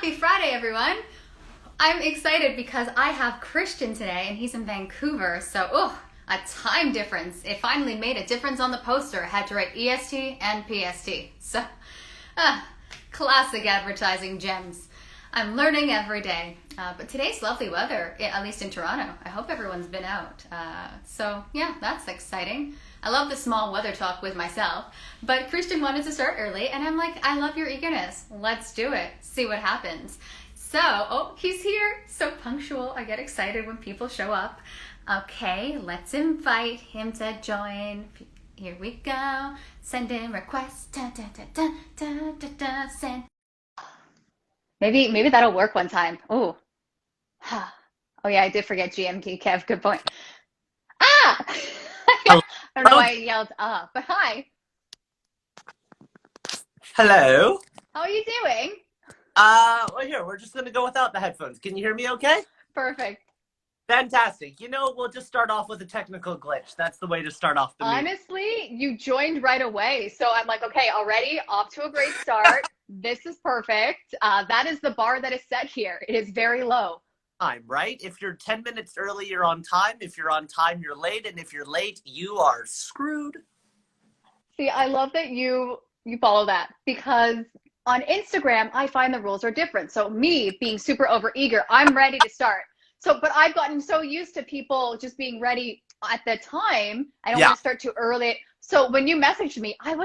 Happy Friday, everyone! I'm excited because I have Christian today and he's in Vancouver, so a time difference. It finally made a difference on the poster. I had to write EST and PST. So, classic advertising gems. I'm learning every day. But today's lovely weather, at least in Toronto. I hope everyone's been out. So yeah, that's exciting. I love the small weather talk with myself. But Christian wanted to start early, and I'm like, I love your eagerness. Let's do it. See what happens. So, he's here. So punctual. I get excited when people show up. Okay, let's invite him to join. Here we go. Send in requests. Da, da, da, da, da, da, da, send. Maybe that'll work one time. Oh. Oh yeah, I did forget GMT, Kev. Good point. Ah! Hello. I don't know why I yelled up, but hi. Hello. How are you doing? Well, here, we're just gonna go without the headphones. Can you hear me okay? Perfect. Fantastic. We'll just start off with a technical glitch. That's the way to start off the meeting. Honestly, you joined right away. So I'm like, okay, already off to a great start. This is perfect. That is the bar that is set here. It is very low. Time, right? If you're 10 minutes early, you're on time. If you're on time, you're late. And if you're late, you are screwed. See, I love that you follow that because on Instagram, I find the rules are different. So me being super overeager, I'm ready to start. But I've gotten so used to people just being ready at the time. I don't want to start too early. So when you messaged me, I'm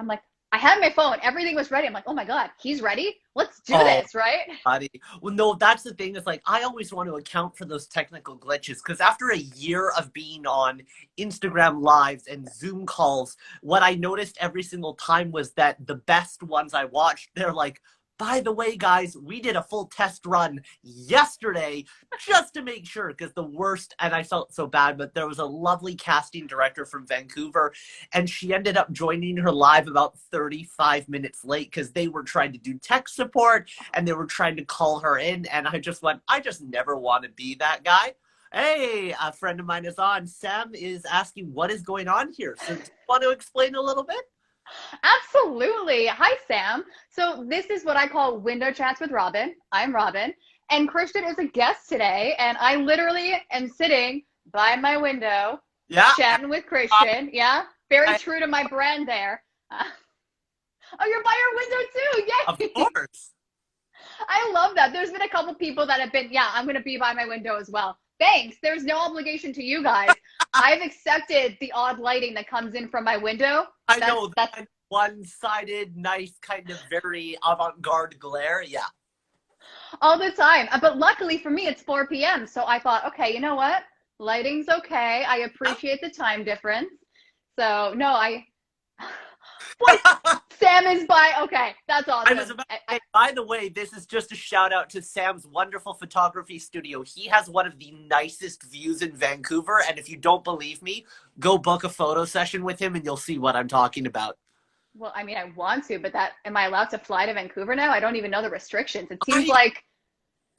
like, I had my phone, everything was ready. I'm like, oh my God, he's ready? Let's do this, right? Buddy. Well, no, that's the thing. It's like, I always want to account for those technical glitches because after a year of being on Instagram Lives and Zoom calls, what I noticed every single time was that the best ones I watched, they're like, by the way, guys, we did a full test run yesterday just to make sure because the worst, and I felt so bad, but there was a lovely casting director from Vancouver and she ended up joining her live about 35 minutes late because they were trying to do tech support and they were trying to call her in. And I just went, I just never want to be that guy. Hey, a friend of mine is on. Sam is asking what is going on here. So do you want to explain a little bit? Absolutely. Hi, Sam. So this is what I call window chats with Robyn. I'm Robyn, and Christian is a guest today, and I literally am sitting by my window, chatting with Christian. Yeah, very true to my brand there. Oh, you're by your window too. Yay! Of course. I love that. There's been a couple people that have been, I'm going to be by my window as well. Thanks. There's no obligation to you guys. I've accepted the odd lighting that comes in from my window. I know that one-sided, nice, kind of very avant-garde glare. Yeah. All the time. But luckily for me, it's 4 p.m. So I thought, okay, you know what? Lighting's okay. I appreciate the time difference. So no, Boy, Sam is by. Okay, that's awesome. I was about to say, by the way, this is just a shout out to Sam's wonderful photography studio. He has one of the nicest views in Vancouver. And if you don't believe me, go book a photo session with him and you'll see what I'm talking about. Well, I mean, I want to, but am I allowed to fly to Vancouver now? I don't even know the restrictions. It seems like.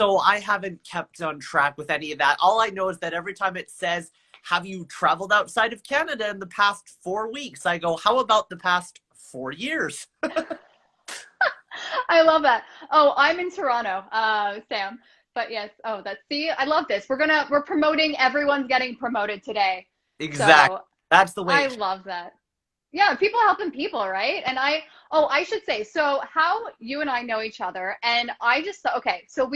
So I haven't kept on track with any of that. All I know is that every time it says, have you traveled outside of Canada in the past 4 weeks? I go, how about the past 4 years? I love that. Oh, I'm in Toronto, Sam. But yes, see, I love this. We're promoting, everyone's getting promoted today. Exactly. So, that's the way. I love that. Yeah, people helping people, right? And I should say, so how you and I know each other, and I just thought, okay, so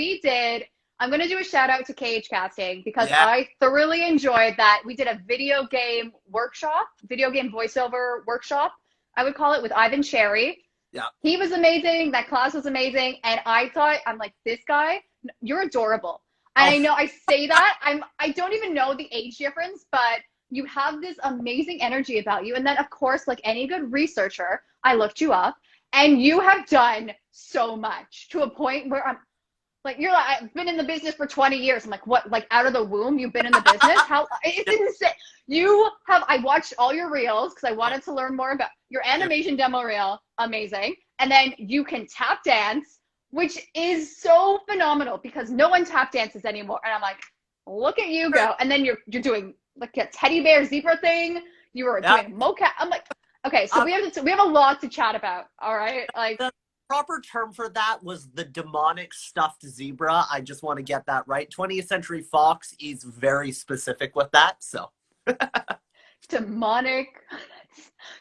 I'm going to do a shout out to KH Casting because I thoroughly enjoyed that. We did a video game voiceover workshop, I would call it, with Ivan Cherry. Yeah. He was amazing. That class was amazing. And I'm like, this guy, you're adorable. And I know I say that, I don't even know the age difference, but you have this amazing energy about you. And then, of course, like any good researcher, I looked you up and you have done so much to a point where I'm like, I've been in the business for 20 years. I'm like, what, like out of the womb, you've been in the business? It's insane. I watched all your reels because I wanted to learn more about your animation demo reel. Amazing. And then you can tap dance, which is so phenomenal because no one tap dances anymore. And I'm like, look at you go. And then you're doing like a teddy bear zebra thing. You were doing mocap. I'm like, okay, so we have a lot to chat about. All right. Like proper term for that was the demonic stuffed zebra. I just want to get that right. 20th Century Fox is very specific with that, so. Demonic.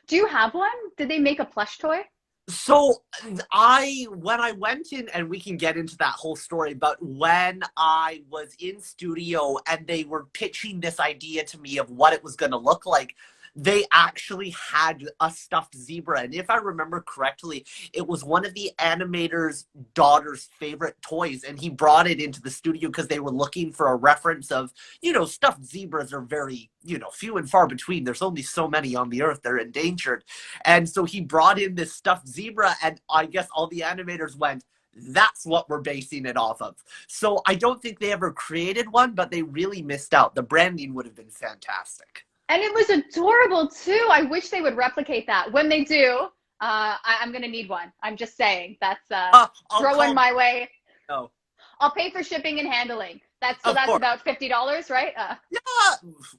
Do you have one? Did they make a plush toy? So when I went in, and we can get into that whole story, but when I was in studio and they were pitching this idea to me of what it was going to look like, they actually had a stuffed zebra. And if I remember correctly, it was one of the animator's daughter's favorite toys. And he brought it into the studio because they were looking for a reference of, stuffed zebras are very, few and far between. There's only so many on the earth. They're endangered. And so he brought in this stuffed zebra, and I guess all the animators went, that's what we're basing it off of. So I don't think they ever created one, but they really missed out. The branding would have been fantastic. And it was adorable too. I wish they would replicate that. When they do, I'm going to need one. I'm just saying. That's throw one my way. No. I'll pay for shipping and handling. That's Of course. about $50, right? Yeah.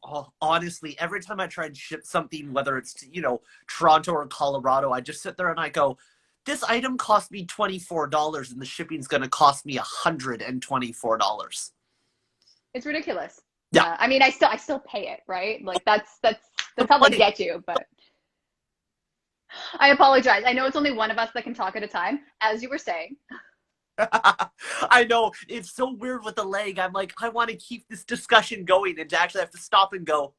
Oh, honestly, every time I try and ship something, whether it's to, Toronto or Colorado, I just sit there and I go, this item cost me $24 and the shipping's going to cost me $124. It's ridiculous. Yeah. I mean, I still pay it, right? Like that's how they get you. But I apologize. I know it's only one of us that can talk at a time, as you were saying. I know. It's so weird with the leg. I'm like, I want to keep this discussion going and to actually have to stop and go.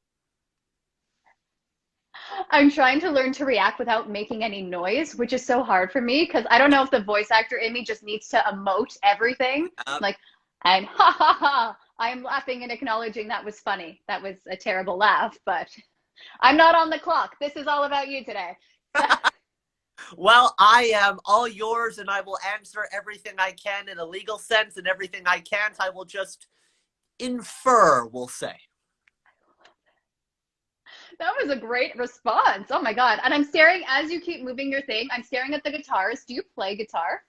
I'm trying to learn to react without making any noise, which is so hard for me because I don't know if the voice actor in me just needs to emote everything. Like, I'm ha ha ha. I am laughing and acknowledging that was funny. That was a terrible laugh, but I'm not on the clock. This is all about you today. Well, I am all yours, and I will answer everything I can in a legal sense, and everything I can't, I will just infer, we'll say. That was a great response. Oh my God. And I'm staring, as you keep moving your thing, I'm staring at the guitars. Do you play guitar?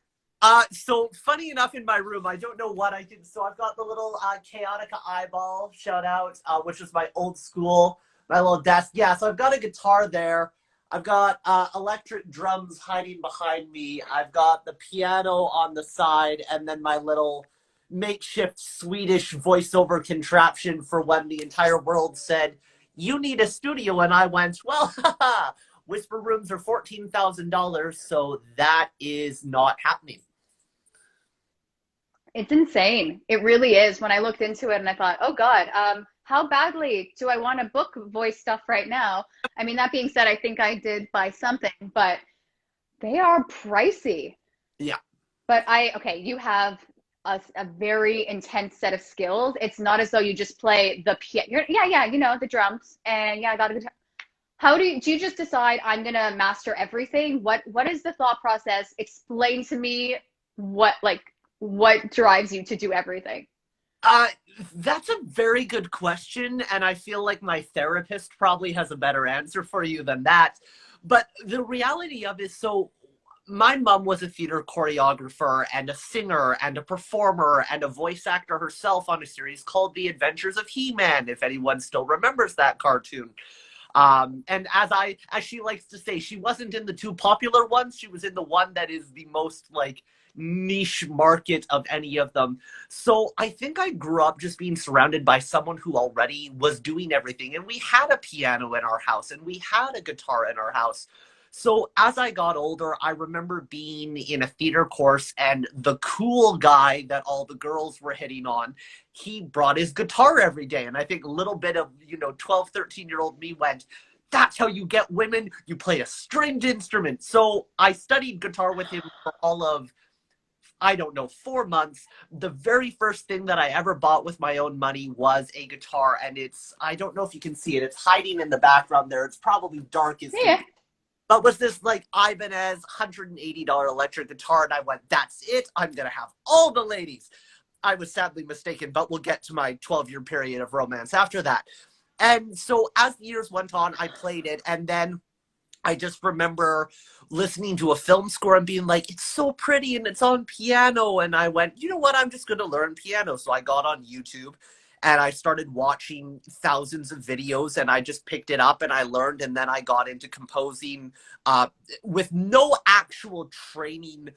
So funny enough, in my room, I don't know what I did. So I've got the little Chaotica eyeball, shout out, which is my old school, my little desk. Yeah, so I've got a guitar there. I've got electric drums hiding behind me. I've got the piano on the side, and then my little makeshift Swedish voiceover contraption for when the entire world said, you need a studio. And I went, well, Whisper Rooms are $14,000, so that is not happening. It's insane. It really is. When I looked into it and I thought, oh God, how badly do I want to book voice stuff right now? I mean, that being said, I think I did buy something, but they are pricey. Yeah. But you have a very intense set of skills. It's not as though you just play the piano. Yeah, the drums, and yeah, I got a guitar. How do you just decide I'm gonna master everything? What is the thought process? Explain to me what drives you to do everything. That's a very good question, and I feel like my therapist probably has a better answer for you than that. But the reality of it is, so my mom was a theater choreographer and a singer and a performer and a voice actor herself on a series called The Adventures of He-Man, if anyone still remembers that cartoon. And as she likes to say, she wasn't in the two popular ones. She was in the one that is the most niche market of any of them. So I think I grew up just being surrounded by someone who already was doing everything. And we had a piano in our house and we had a guitar in our house. So as I got older, I remember being in a theater course and the cool guy that all the girls were hitting on, he brought his guitar every day. And I think a little bit of, 12, 13-year-old me went, that's how you get women. You play a stringed instrument. So I studied guitar with him for all of, 4 months. The very first thing that I ever bought with my own money was a guitar. And I don't know if you can see it. It's hiding in the background there. It's probably dark as yeah. But was this Ibanez $180 electric guitar, and I went, that's it. I'm going to have all the ladies. I was sadly mistaken, but we'll get to my 12-year period of romance after that. And so as the years went on, I played it, and then I just remember listening to a film score and being like, it's so pretty and it's on piano. And I went, you know what, I'm just going to learn piano. So I got on YouTube and I started watching thousands of videos and I just picked it up and I learned. And then I got into composing with no actual training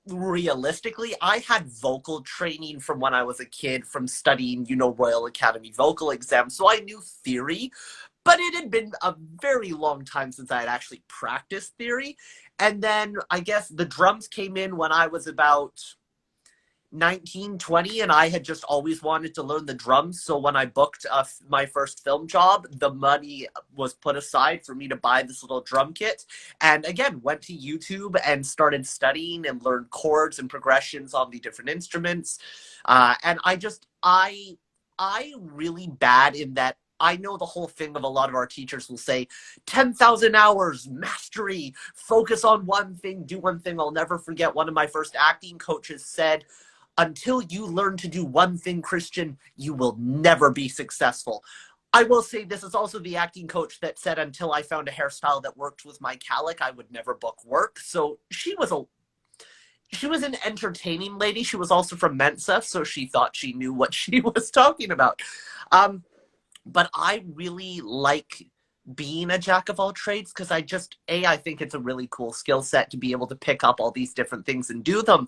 realistically, I had vocal training from when I was a kid from studying, Royal Academy vocal exams. So I knew theory, but it had been a very long time since I had actually practiced theory. And then I guess the drums came in when I was about 19, 20, and I had just always wanted to learn the drums. So when I booked my first film job, the money was put aside for me to buy this little drum kit. And again, went to YouTube and started studying and learned chords and progressions on the different instruments. And I really bad in that. I know the whole thing of a lot of our teachers will say 10,000 hours, mastery, focus on one thing, do one thing. I'll never forget one of my first acting coaches said, until you learn to do one thing, Christian, you will never be successful. I will say this is also the acting coach that said until I found a hairstyle that worked with my calic, I would never book work. So she was an entertaining lady. She was also from Mensa, so she thought she knew what she was talking about. But I really like being a jack of all trades because I think it's a really cool skill set to be able to pick up all these different things and do them.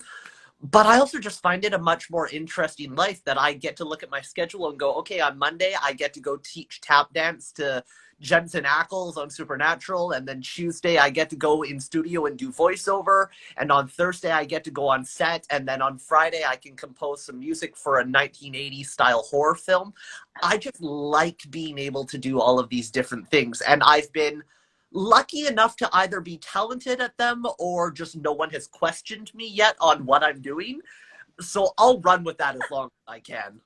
But I also just find it a much more interesting life that I get to look at my schedule and go, okay, on Monday, I get to go teach tap dance to Jensen Ackles on Supernatural. And then Tuesday, I get to go in studio and do voiceover. And on Thursday, I get to go on set. And then on Friday, I can compose some music for a 1980s style horror film. I just like being able to do all of these different things. And I've been lucky enough to either be talented at them or just no one has questioned me yet on what I'm doing. So I'll run with that as long as I can.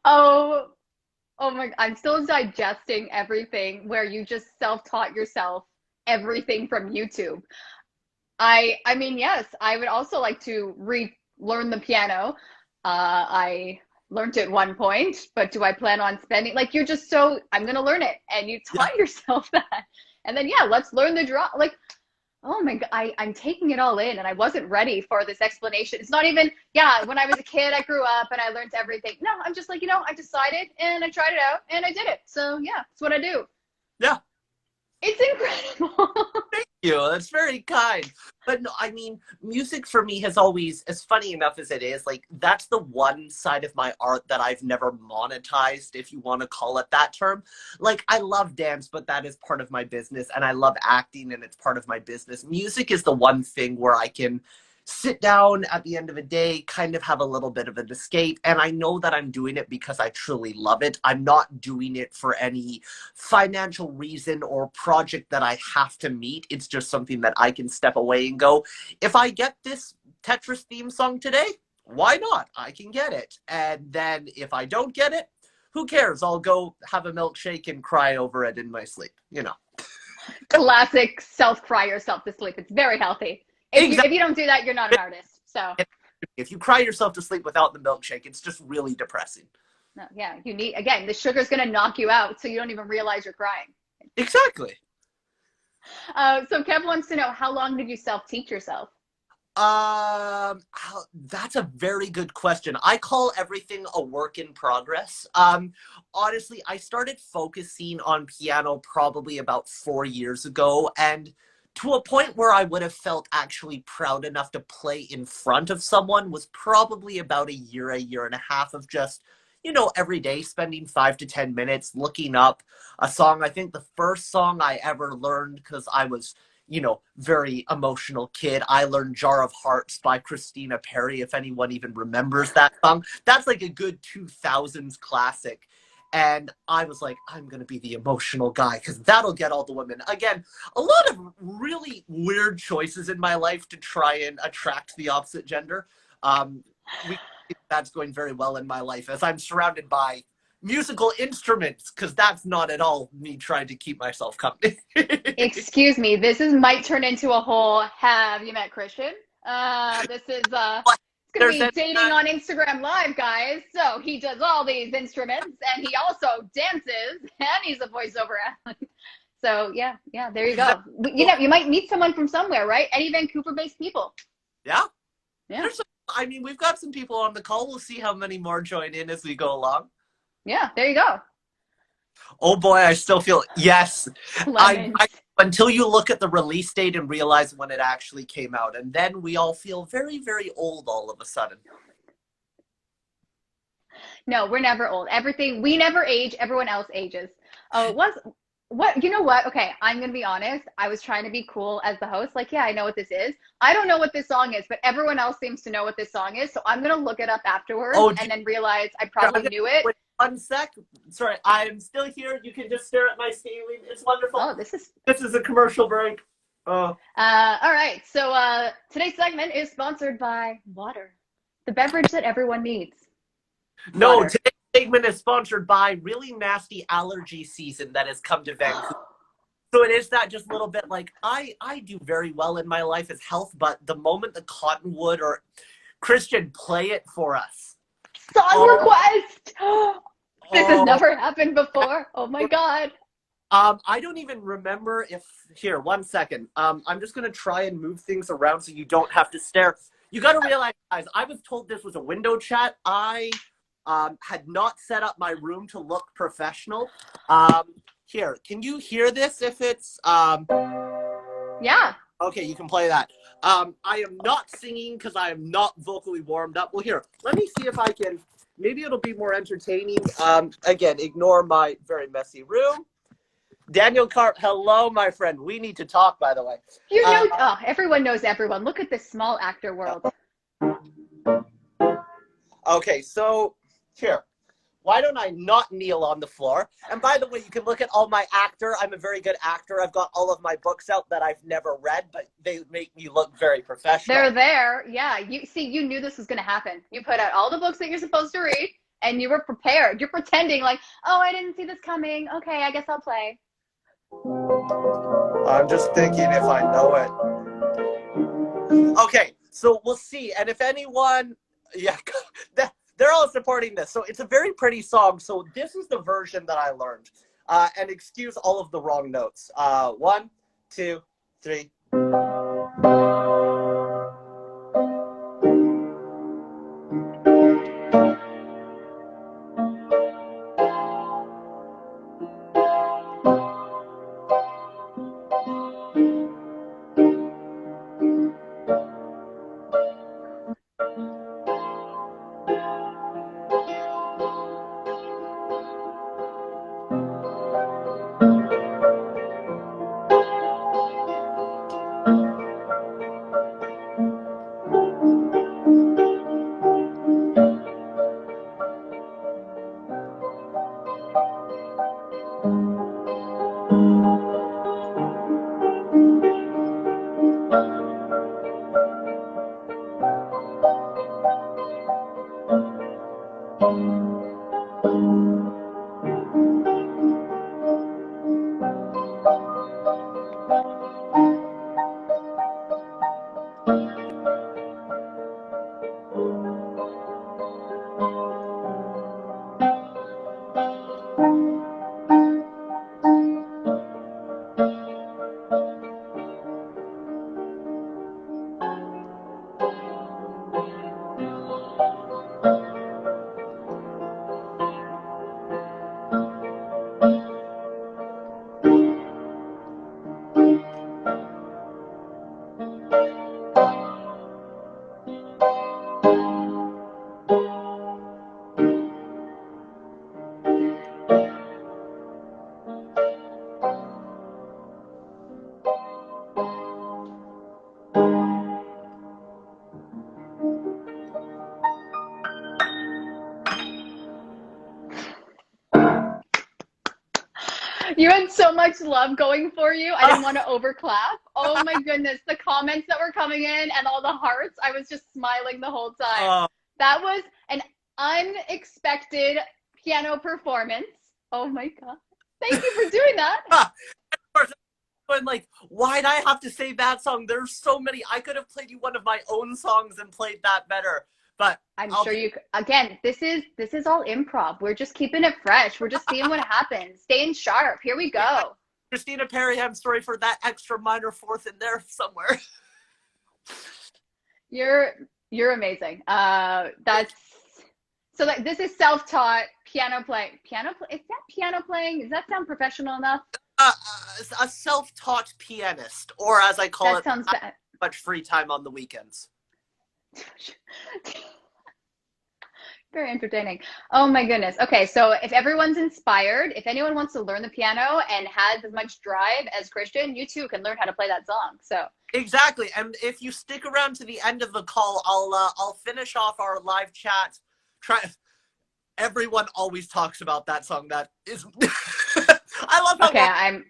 Oh, oh my, I'm still digesting everything where you just self-taught yourself everything from YouTube. I mean, yes, I would also like to relearn the piano. I learned it at one point, but do I plan on spending, like, you're just so, I'm going to learn it. And you taught yourself that. And then, yeah, let's learn the draw. Like, oh my God, I'm taking it all in and I wasn't ready for this explanation. It's not even, yeah, when I was a kid, I grew up and I learned everything. No, I'm just like, I decided and I tried it out and I did it. So yeah, it's what I do. Yeah. It's incredible. Thank you. That's very kind. But no, I mean, music for me has always, as funny enough as it is, like, that's the one side of my art that I've never monetized, if you want to call it that term. Like, I love dance, but that is part of my business, and I love acting, and it's part of my business. Music is the one thing where I can sit down at the end of a day, kind of have a little bit of an escape. And I know that I'm doing it because I truly love it. I'm not doing it for any financial reason or project that I have to meet. It's just something that I can step away and go, if I get this Tetris theme song today, why not? I can get it. And then if I don't get it, who cares? I'll go have a milkshake and cry over it in my sleep, Classic self-cry yourself to sleep. It's very healthy. If you don't do that, you're not an artist. So if you cry yourself to sleep without the milkshake, it's just really depressing. no, yeah, you need, again, the sugar's going to knock you out, so you don't even realize you're crying. Exactly. So Kev wants to know, how long did you self-teach yourself? That's a very good question. I call everything a work in progress. Honestly, I started focusing on piano probably about 4 years ago, and to a point where I would have felt actually proud enough to play in front of someone was probably about a year and a half of just, every day spending 5 to 10 minutes looking up a song. I think the first song I ever learned, because I was, very emotional kid, I learned Jar of Hearts by Christina Perri, if anyone even remembers that song. That's like a good 2000s classic. And I was like, I'm going to be the emotional guy because that'll get all the women. Again, a lot of really weird choices in my life to try and attract the opposite gender. That's going very well in my life as I'm surrounded by musical instruments, because that's not at all me trying to keep myself company. Excuse me, might turn into a whole have you met Christian? This is it's gonna be dating on Instagram Live, guys. So he does all these instruments and he also dances and he's a voiceover actor. So yeah, there you go. You might meet someone from somewhere, right? Any Vancouver-based people. Yeah. Yeah. We've got some people on the call. We'll see how many more join in as we go along. Yeah, there you go. Oh boy, I still feel, yes. until you look at the release date and realize when it actually came out. And then we all feel very, very old all of a sudden. No, we're never old. We never age. Everyone else ages. Oh, it was, you know what? Okay, I'm going to be honest. I was trying to be cool as the host. Like, yeah, I know what this is. I don't know what this song is, but everyone else seems to know what this song is. So I'm going to look it up afterwards and then realize I probably knew it. Wait 1 sec. Sorry, I'm still here. You can just stare at my scaling. It's wonderful. Oh, this is a commercial break. Oh. All right. So today's segment is sponsored by water, the beverage that everyone needs. No, Water. today's segment is sponsored by really nasty allergy season that has come to Vancouver. So it is that just a little bit like, I do very well in my life as health, but the moment the Cottonwood or Christian, play it for us. Song request! This has never happened before. Oh my God. I don't even remember if, here, 1 second. I'm just going to try and move things around so you don't have to stare. You got to realize, guys, I was told this was a window chat. I had not set up my room to look professional. Here, can you hear this if it's... Yeah. Okay, you can play that. I am not singing because I am not vocally warmed up. Well, here, let me see if I can... Maybe it'll be more entertaining. Again, ignore my very messy room. Daniel Carp, hello, my friend. We need to talk, by the way. You know, everyone knows everyone. Look at this small actor world. Okay, so... Here, why don't I not kneel on the floor? And by the way, you can look at all my actor. I'm a very good actor. I've got all of my books out that I've never read, but they make me look very professional. They're there. Yeah. You knew this was going to happen. You put out all the books that you're supposed to read, and you were prepared. You're pretending like, oh, I didn't see this coming. Okay, I guess I'll play. I'm just thinking if I know it. Okay, so we'll see. And if anyone, yeah, they're all supporting this. So it's a very pretty song. So this is the version that I learned. And excuse all of the wrong notes. 1, 2, 3. You had so much love going for you. I didn't want to overclap. Oh my goodness. The comments that were coming in and all the hearts, I was just smiling the whole time. That was an unexpected piano performance. Oh my God. Thank you for doing that. And like, why'd I have to say that song? There's so many. I could have played you one of my own songs and played that better. But I'm sure you, again, this is all improv. We're just keeping it fresh. We're just seeing what happens. Staying sharp. Here we go. Christina Perry, I'm sorry for that extra minor fourth in there somewhere. You're amazing. So this is self-taught piano playing. Is that piano playing? Does that sound professional enough? a self-taught pianist, or as I call That it, sounds bad. much free time on the weekends. Very entertaining. Oh my goodness. Okay, so if everyone's inspired, if anyone wants to learn the piano and has as much drive as Christian, you too can learn how to play that song. So Exactly, and if you stick around to the end of the call, I'll finish off our live chat. Try. Everyone always talks about that song. That is, I love how okay, long I'm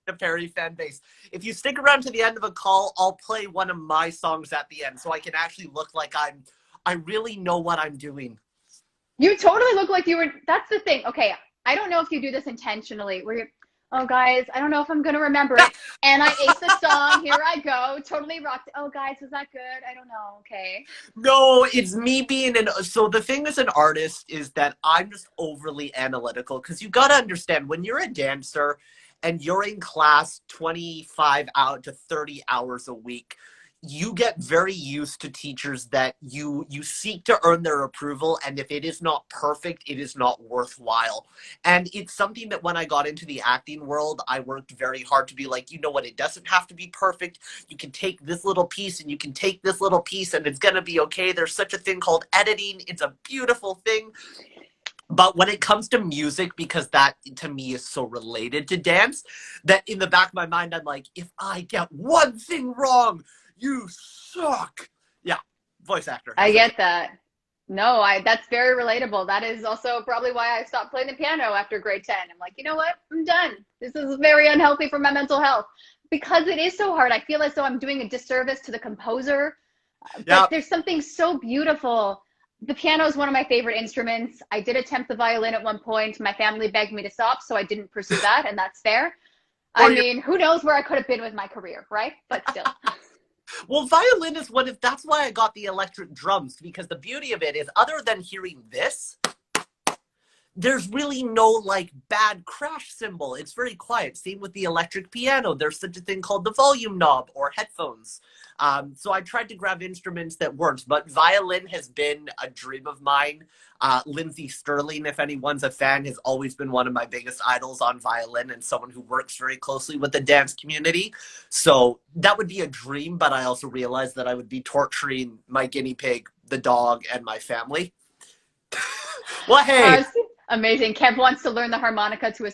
the Perry fan base. If you stick around to the end of a call, I'll play one of my songs at the end, so I can actually look like I really know what I'm doing. you totally look like you were. That's the thing. Okay, I don't know if you do this intentionally. Where you're, oh guys, I don't know if I'm gonna remember it. And I ate the song. Here I go. Totally rocked. Oh guys, was that good? I don't know. Okay. No, it's me being so the thing as an artist is that I'm just overly analytical, because you got to understand, when you're a dancer and you're in class 25 out to 30 hours a week, you get very used to teachers that you seek to earn their approval, and if it is not perfect, it is not worthwhile. And it's something that when I got into the acting world, I worked very hard to be like, you know what, it doesn't have to be perfect. You can take this little piece and you can take this little piece and it's gonna be okay. There's such a thing called editing. It's a beautiful thing. But when it comes to music, because that to me is so related to dance, that in the back of my mind, I'm like, if I get one thing wrong, you suck. Yeah, voice actor. I get that. No, I that's very relatable. That is also probably why I stopped playing the piano after grade 10. I'm like, you know what? I'm done. This is very unhealthy for my mental health because it is so hard. I feel as though I'm doing a disservice to the composer, Yeah. but there's something so beautiful. The piano is one of my favorite instruments. I did attempt the violin at one point. My family begged me to stop, so I didn't pursue that, and that's fair. I mean, who knows where I could have been with my career, right? But still. Well, violin is one of, that's why I got the electric drums, because the beauty of it is, other than hearing this, there's really no like bad crash cymbal. It's very quiet. Same with the electric piano. There's such a thing called the volume knob or headphones. So I tried to grab instruments that worked, but violin has been a dream of mine. Lindsey Sterling, if anyone's a fan, has always been one of my biggest idols on violin, and someone who works very closely with the dance community. So that would be a dream, but I also realized that I would be torturing my guinea pig, the dog, and my family. Well, hey. Amazing. Kev wants to learn the harmonica to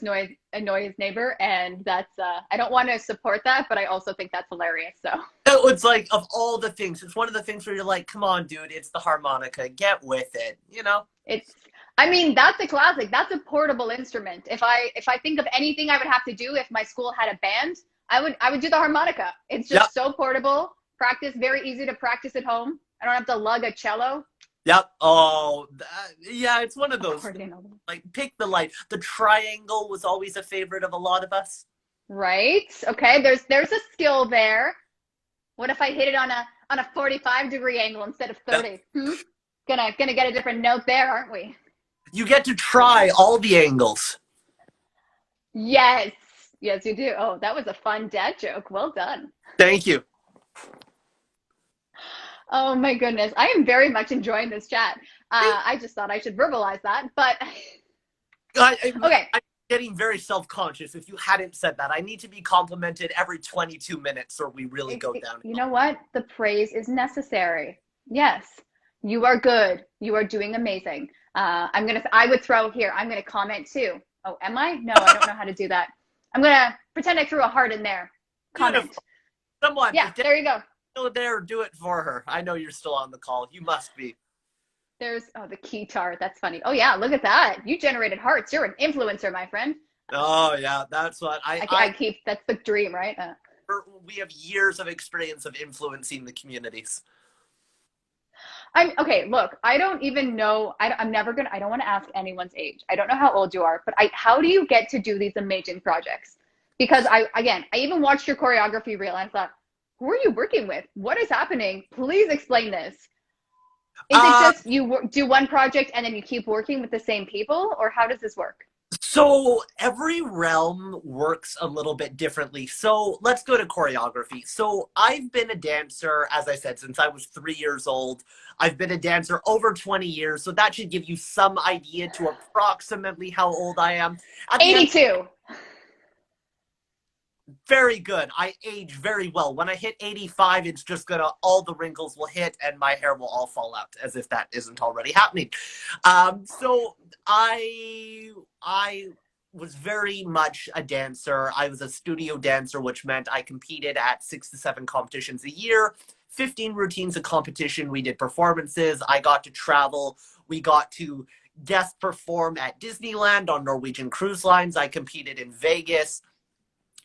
annoy his neighbor, and that's I don't want to support that, but I also think that's hilarious. So it's like, of all the things, it's one of the things where you're like, come on, dude, it's the harmonica, get with it, you know? it's I mean, that's a classic. That's a portable instrument. If I think of anything I would have to do if my school had a band, I would do the harmonica. It's just so portable. Practice, very easy to practice at home. I don't have to lug a cello. Yep. Oh, yeah, it's one of those. Accordion. Like, pick the light. The triangle was always a favorite of a lot of us. Right. Okay. There's a skill there. What if I hit it on a 45-degree angle instead of 30? Gonna get a different note there, aren't we? You get to try all the angles. Yes. Yes, you do. Oh, that was a fun dad joke. Well done. Thank you. Oh my goodness. I am very much enjoying this chat. I just thought I should verbalize that, but okay. I'm getting very self-conscious if you hadn't said that. I need to be complimented every 22 minutes or we really go down. You know what? The praise is necessary. Yes. You are good. You are doing amazing. I would throw here. I'm going to comment too. Oh, am I? No, I don't know how to do that. I'm going to pretend I threw a heart in there. Comment. Beautiful. Someone. Yeah, there you go. Still there, do it for her. I know you're still on the call. You must be. There's the keytar. That's funny. Oh yeah, look at that. You generated hearts. You're an influencer, my friend. Oh yeah, that's what I keep. That's the dream, right? We have years of experience of influencing the communities. I'm okay. Look, I don't even know. I'm never gonna. I don't want to ask anyone's age. I don't know how old you are, but how do you get to do these amazing projects? Because I even watched your choreography reel and I thought, who are you working with? What is happening? Please explain this. Is it just you do one project and then you keep working with the same people, or how does this work? So every realm works a little bit differently. So let's go to choreography. So I've been a dancer, as I said, since I was 3 years old. I've been a dancer over 20 years. So that should give you some idea to approximately how old I am. 82. Very good. I age very well. When I hit 85, it's just all the wrinkles will hit and my hair will all fall out, as if that isn't already happening. So I was very much a dancer. I was a studio dancer, which meant I competed at 6 to 7 competitions a year, 15 routines of competition. We did performances. I got to travel. We got to guest perform at Disneyland on Norwegian Cruise Lines. I competed in Vegas.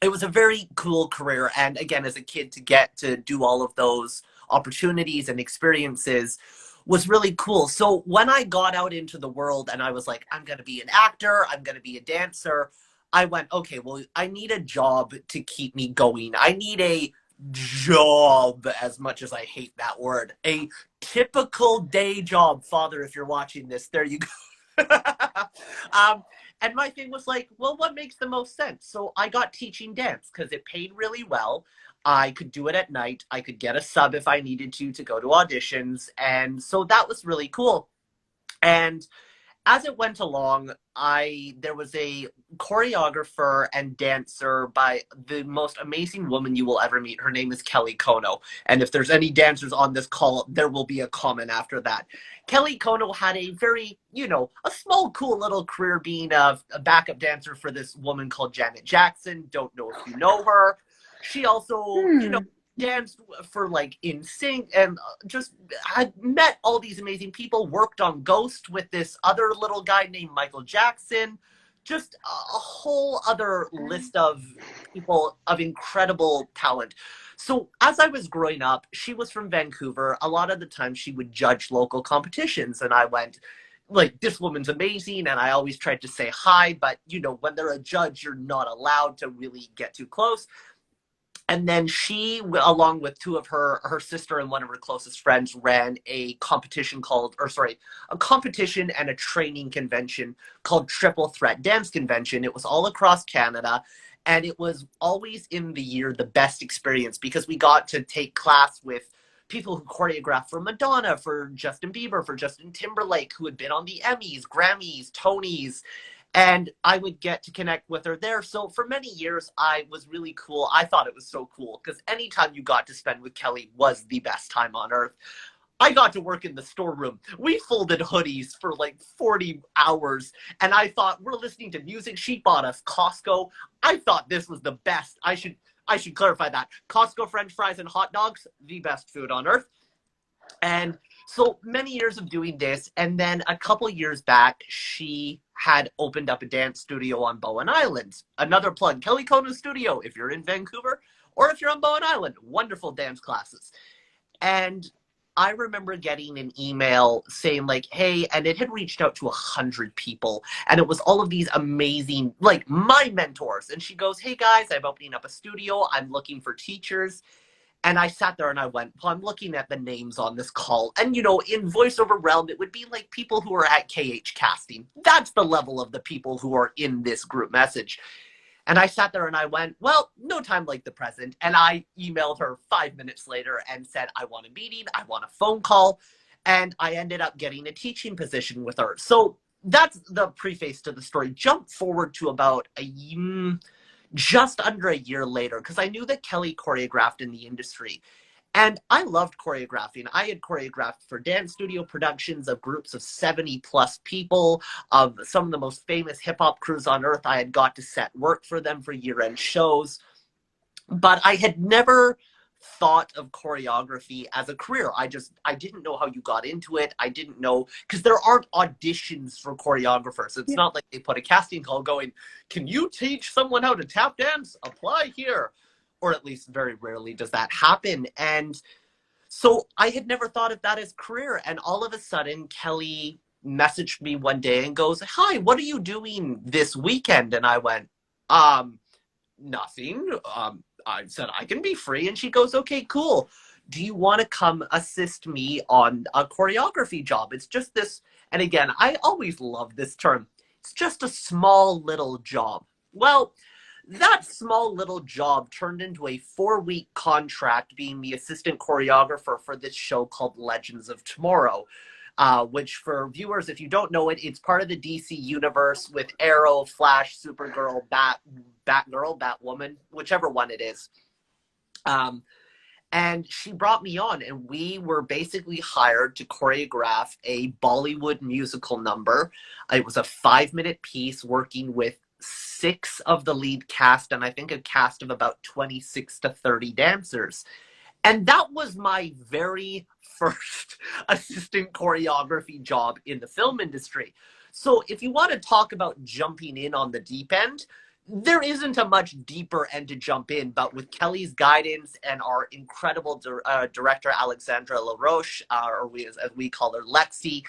It was a very cool career. And again, as a kid, to get to do all of those opportunities and experiences was really cool. So when I got out into the world and I was like, I'm going to be an actor, I'm going to be a dancer, I went, okay, well, I need a job to keep me going. I need a job, as much as I hate that word, a typical day job. Father, if you're watching this, there you go. And my thing was like, well, what makes the most sense? So I got teaching dance because it paid really well. I could do it at night. I could get a sub if I needed to go to auditions. And so that was really cool. And as it went along, there was a choreographer and dancer by the most amazing woman you will ever meet. Her name is Kelly Kono. And if there's any dancers on this call, there will be a comment after that. Kelly Kono had a very, a small, cool little career being a backup dancer for this woman called Janet Jackson. Don't know if you know her. She also, danced for like NSYNC and just had met all these amazing people, worked on Ghost with this other little guy named Michael Jackson, just a whole other list of people of incredible talent. So as I was growing up, she was from Vancouver. A lot of the time she would judge local competitions and I went, like, this woman's amazing, and I always tried to say hi, but when they're a judge, you're not allowed to really get too close. And then she, along with two of her sister and one of her closest friends, ran a competition a competition and a training convention called Triple Threat Dance Convention. It was all across Canada. And it was always in the year the best experience because we got to take class with people who choreographed for Madonna, for Justin Bieber, for Justin Timberlake, who had been on the Emmys, Grammys, Tonys. And I would get to connect with her there. So for many years, I was really cool. I thought it was so cool because anytime you got to spend with Kelly was the best time on earth. I got to work in the storeroom. We folded hoodies for like 40 hours. And I thought, we're listening to music. She bought us Costco. I thought this was the best. I should clarify that. Costco French fries and hot dogs, the best food on earth. And so many years of doing this. And then a couple years back, she had opened up a dance studio on Bowen Island. Another plug, Kelly Kono's studio, if you're in Vancouver or if you're on Bowen Island. Wonderful dance classes. And I remember getting an email saying like, hey, and it had reached out to 100 people. And it was all of these amazing, like my mentors. And she goes, hey guys, I'm opening up a studio. I'm looking for teachers. And I sat there and I went, well, I'm looking at the names on this call. And, in voiceover realm, it would be like people who are at KH Casting. That's the level of the people who are in this group message. And I sat there and I went, well, no time like the present. And I emailed her 5 minutes later and said, I want a meeting. I want a phone call. And I ended up getting a teaching position with her. So that's the preface to the story. Jump forward to about just under a year later, because I knew that Kelly choreographed in the industry. And I loved choreographing. I had choreographed for dance studio productions of groups of 70 plus people, of some of the most famous hip hop crews on earth. I had got to set work for them for year-end shows. But I had never thought of choreography as a career. I didn't know how you got into it. I didn't know, because there aren't auditions for choreographers. It's not like they put a casting call going, can you teach someone how to tap dance? Apply here. Or at least very rarely does that happen. And so I had never thought of that as career. And all of a sudden, Kelly messaged me one day and goes, hi, what are you doing this weekend? And I went, nothing. I said, I can be free. And she goes, okay, cool. Do you want to come assist me on a choreography job? It's just this. And again, I always love this term. It's just a small little job. Well, that small little job turned into a 4-week contract being the assistant choreographer for this show called Legends of Tomorrow. which for viewers, if you don't know it, it's part of the DC universe with Arrow, Flash, Supergirl, Batgirl, Batwoman, whichever one it is. And she brought me on, and we were basically hired to choreograph a Bollywood musical number. It was a 5-minute piece working with 6 of the lead cast, and I think a cast of about 26 to 30 dancers. And that was my very first assistant choreography job in the film industry. So if you want to talk about jumping in on the deep end, there isn't a much deeper end to jump in, but with Kelly's guidance and our incredible director, Alexandra LaRoche, or as we call her, Lexi,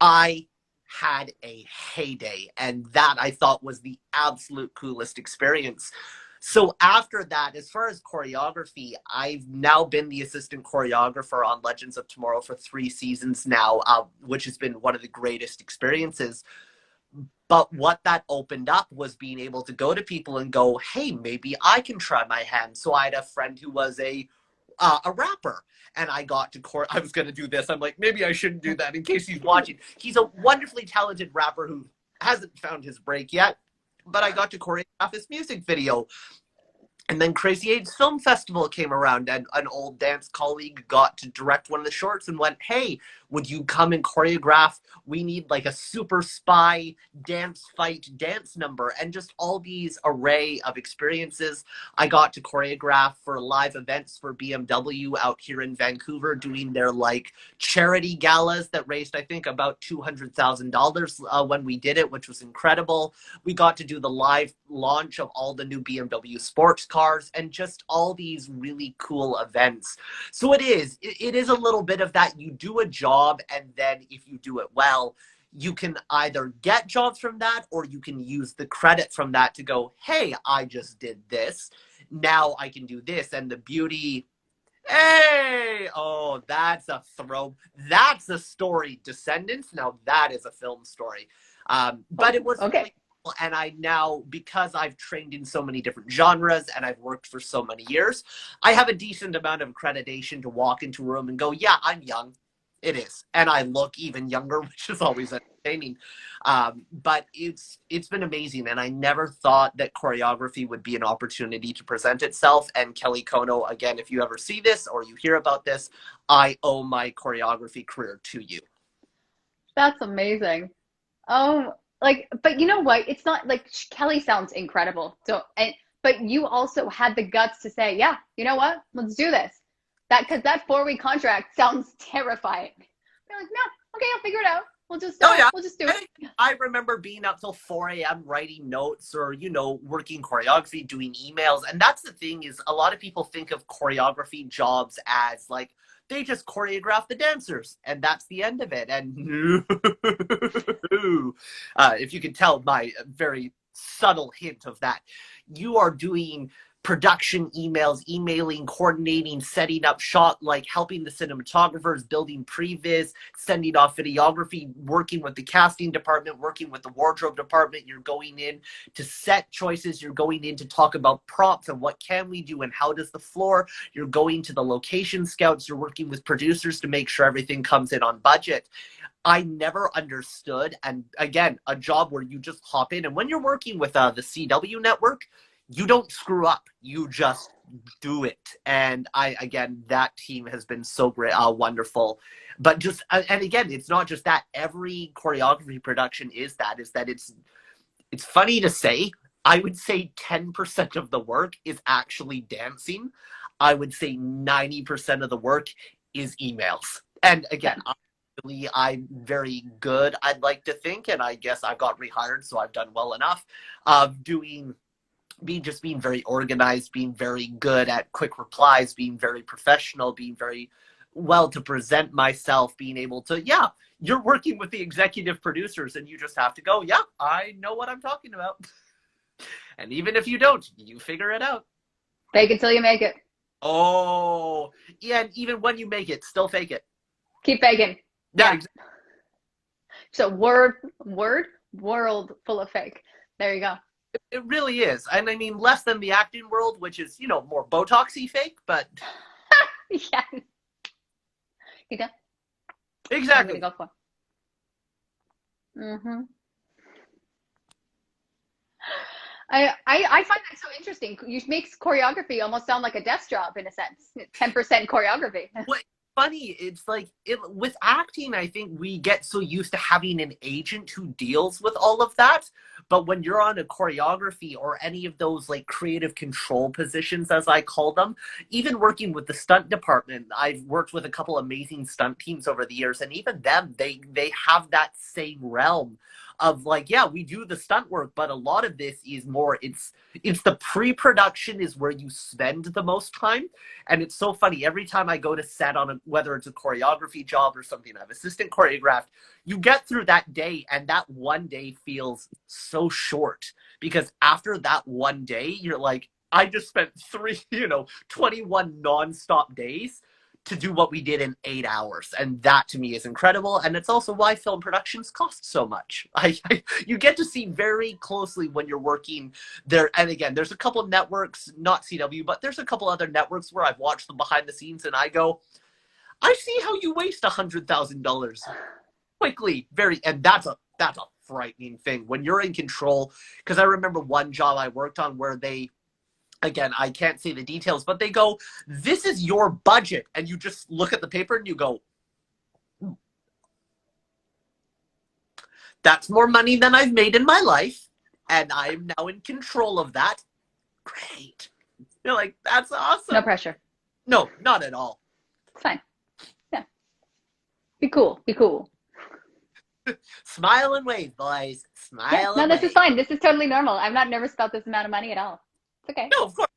I had a heyday. And that I thought was the absolute coolest experience. So after that, as far as choreography, I've now been the assistant choreographer on Legends of Tomorrow for 3 seasons now, which has been one of the greatest experiences. But what that opened up was being able to go to people and go, hey, maybe I can try my hand. So I had a friend who was a rapper, and I got to I was going to do this. I'm like, maybe I shouldn't do that in case he's watching. He's a wonderfully talented rapper who hasn't found his break yet, but I got to choreograph his music video. And then Crazy 8's Film Festival came around, and an old dance colleague got to direct one of the shorts and went, hey, would you come and choreograph? We need like a super spy dance fight dance number, and just all these array of experiences. I got to choreograph for live events for BMW out here in Vancouver, doing their like charity galas that raised, I think, about $200,000 when we did it, which was incredible. We got to do the live launch of all the new BMW sports cars and just all these really cool events. So it is a little bit of that. You do a job, and then if you do it well, you can either get jobs from that, or you can use the credit from that to go, hey, I just did this, now I can do this. And the beauty, hey, oh, that's a story. Descendants, now that is a film story. But it was okay. And I now, because I've trained in so many different genres and I've worked for so many years, I have a decent amount of accreditation to walk into a room and go, yeah, I'm young. It is. And I look even younger, which is always entertaining. But it's been amazing. And I never thought that choreography would be an opportunity to present itself. And Kelly Kono, again, if you ever see this or you hear about this, I owe my choreography career to you. That's amazing. But you know what? It's not like Kelly sounds incredible. But you also had the guts to say, yeah, you know what? Let's do this. Because that 4-week contract sounds terrifying. You're like, no, okay, I'll figure it out. We'll just do it. I remember being up till 4 a.m. writing notes or, working choreography, doing emails. And that's the thing, is a lot of people think of choreography jobs as like, they just choreograph the dancers and that's the end of it. And if you can tell my very subtle hint of that, you are doing production emails, emailing, coordinating, setting up shot, like helping the cinematographers, building previs, sending off videography, working with the casting department, working with the wardrobe department. You're going in to set choices. You're going in to talk about props and what can we do and how does the floor. You're going to the location scouts. You're working with producers to make sure everything comes in on budget. I never understood. And again, a job where you just hop in. And when you're working with the CW network, you don't screw up. You just do it. And that team has been so great, wonderful. But and again, it's not just that. Every choreography production is that it's funny to say. I would say 10% of the work is actually dancing. I would say 90% of the work is emails. And again, I'm very good, I'd like to think, and I guess I got rehired, so I've done well enough of being very organized, being very good at quick replies, being very professional, being very well to present myself, being able to, you're working with the executive producers and you just have to go, yeah, I know what I'm talking about. And even if you don't, you figure it out. Fake it till you make it. Oh, yeah, and even when you make it, still fake it. Keep faking. Yeah. Exactly. So world full of fake. There you go. It really is. And I mean, less than the acting world, which is, more Botoxy fake, but... Yeah. You go? I'm gonna Exactly. go for. Mm-hmm. I find that so interesting. You makes choreography almost sound like a desk job in a sense. 10% choreography. What funny, it's like with acting, I think we get so used to having an agent who deals with all of that. But when you're on a choreography or any of those like creative control positions, as I call them, even working with the stunt department, I've worked with a couple amazing stunt teams over the years, and even them, they have that same realm of like, yeah, we do the stunt work, but a lot of this is more it's the pre-production is where you spend the most time. And it's so funny. Every time I go to set on whether it's a choreography job or something I've assistant choreographed, you get through that day and that one day feels so short because after that one day, you're like, I just spent 21 nonstop days to do what we did in 8 hours. And that to me is incredible. And it's also why film productions cost so much. You get to see very closely when you're working there. And again, there's a couple of networks, not CW, but there's a couple other networks where I've watched them behind the scenes and I go, I see how you waste $100,000 quickly. And that's a frightening thing when you're in control. Because I remember one job I worked on where they, again, I can't say the details, but they go, this is your budget. And you just look at the paper and you go, that's more money than I've made in my life. And I'm now in control of that. Great. You're like, that's awesome. No pressure. No, not at all. It's fine. Yeah. Be cool. Be cool. Smile and wave, boys. Yeah. Smile No, and this wave. is fine. This is totally normal. I'm not nervous about this amount of money at all. It's okay. No, of course.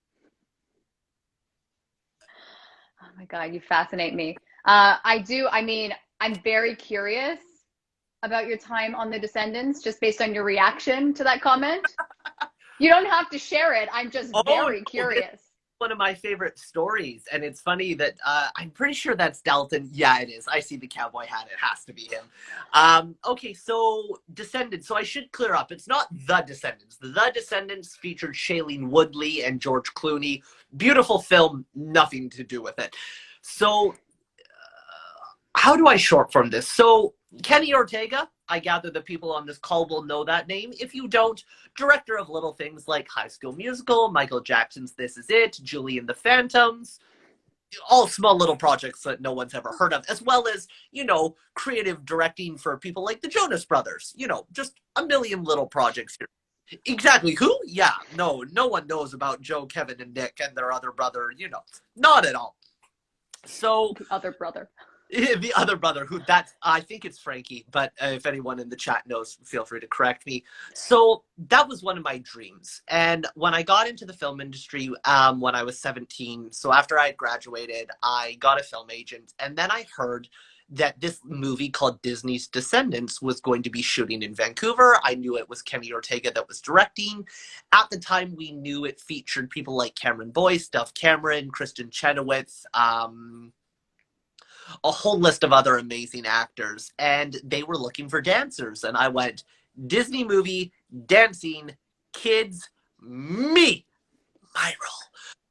Oh my God, you fascinate me. I do. I mean, I'm very curious about your time on The Descendants, just based on your reaction to that comment. You don't have to share it. I'm just Oh, very no, curious. one of my favorite stories, and it's funny that I'm pretty sure that's Dalton. Yeah, it is. I see the cowboy hat. It has to be him. Okay, so Descendants. So I should clear up. It's not The Descendants. The Descendants featured Shailene Woodley and George Clooney. Beautiful film. Nothing to do with it. So how do I short form this? So Kenny Ortega, I gather the people on this call will know that name. If you don't, director of little things like High School Musical, Michael Jackson's This Is It, Julie and the Phantoms, all small little projects that no one's ever heard of, as well as, creative directing for people like the Jonas Brothers, just a million little projects here. Exactly. Who? Yeah, no one knows about Joe, Kevin, and Nick and their other brother, not at all. So The other brother. the other brother, I think it's Frankie, but if anyone in the chat knows, feel free to correct me. So that was one of my dreams. And when I got into the film industry when I was 17, so after I had graduated, I got a film agent. And then I heard that this movie called Disney's Descendants was going to be shooting in Vancouver. I knew it was Kenny Ortega that was directing. At the time, we knew it featured people like Cameron Boyce, Dove Cameron, Kristen Chenoweth, a whole list of other amazing actors, and they were looking for dancers. And I went, Disney movie, dancing, kids, me, my role.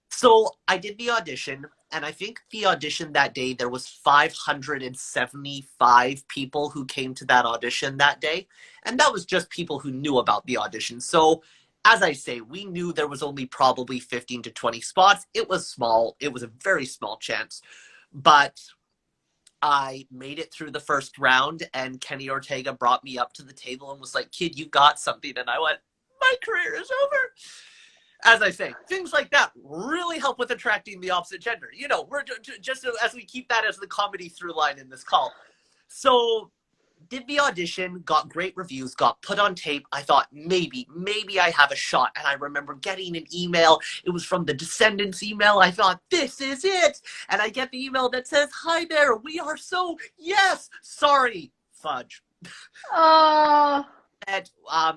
So I did the audition, and I think the audition that day, there was 575 people who came to that audition that day. And that was just people who knew about the audition. So as I say, we knew there was only probably 15 to 20 spots. It was small. It was a very small chance. But I made it through the first round, and Kenny Ortega brought me up to the table and was like, kid, you got something. And I went, my career is over. As I say, things like that really help with attracting the opposite gender. We're just as we keep that as the comedy through line in this call. So did the audition, got great reviews, got put on tape. I thought maybe I have a shot. And I remember getting an email. It was from the Descendants email. I thought, this is it. And I get the email that says, hi there, we are so, yes, sorry, fudge. Oh. And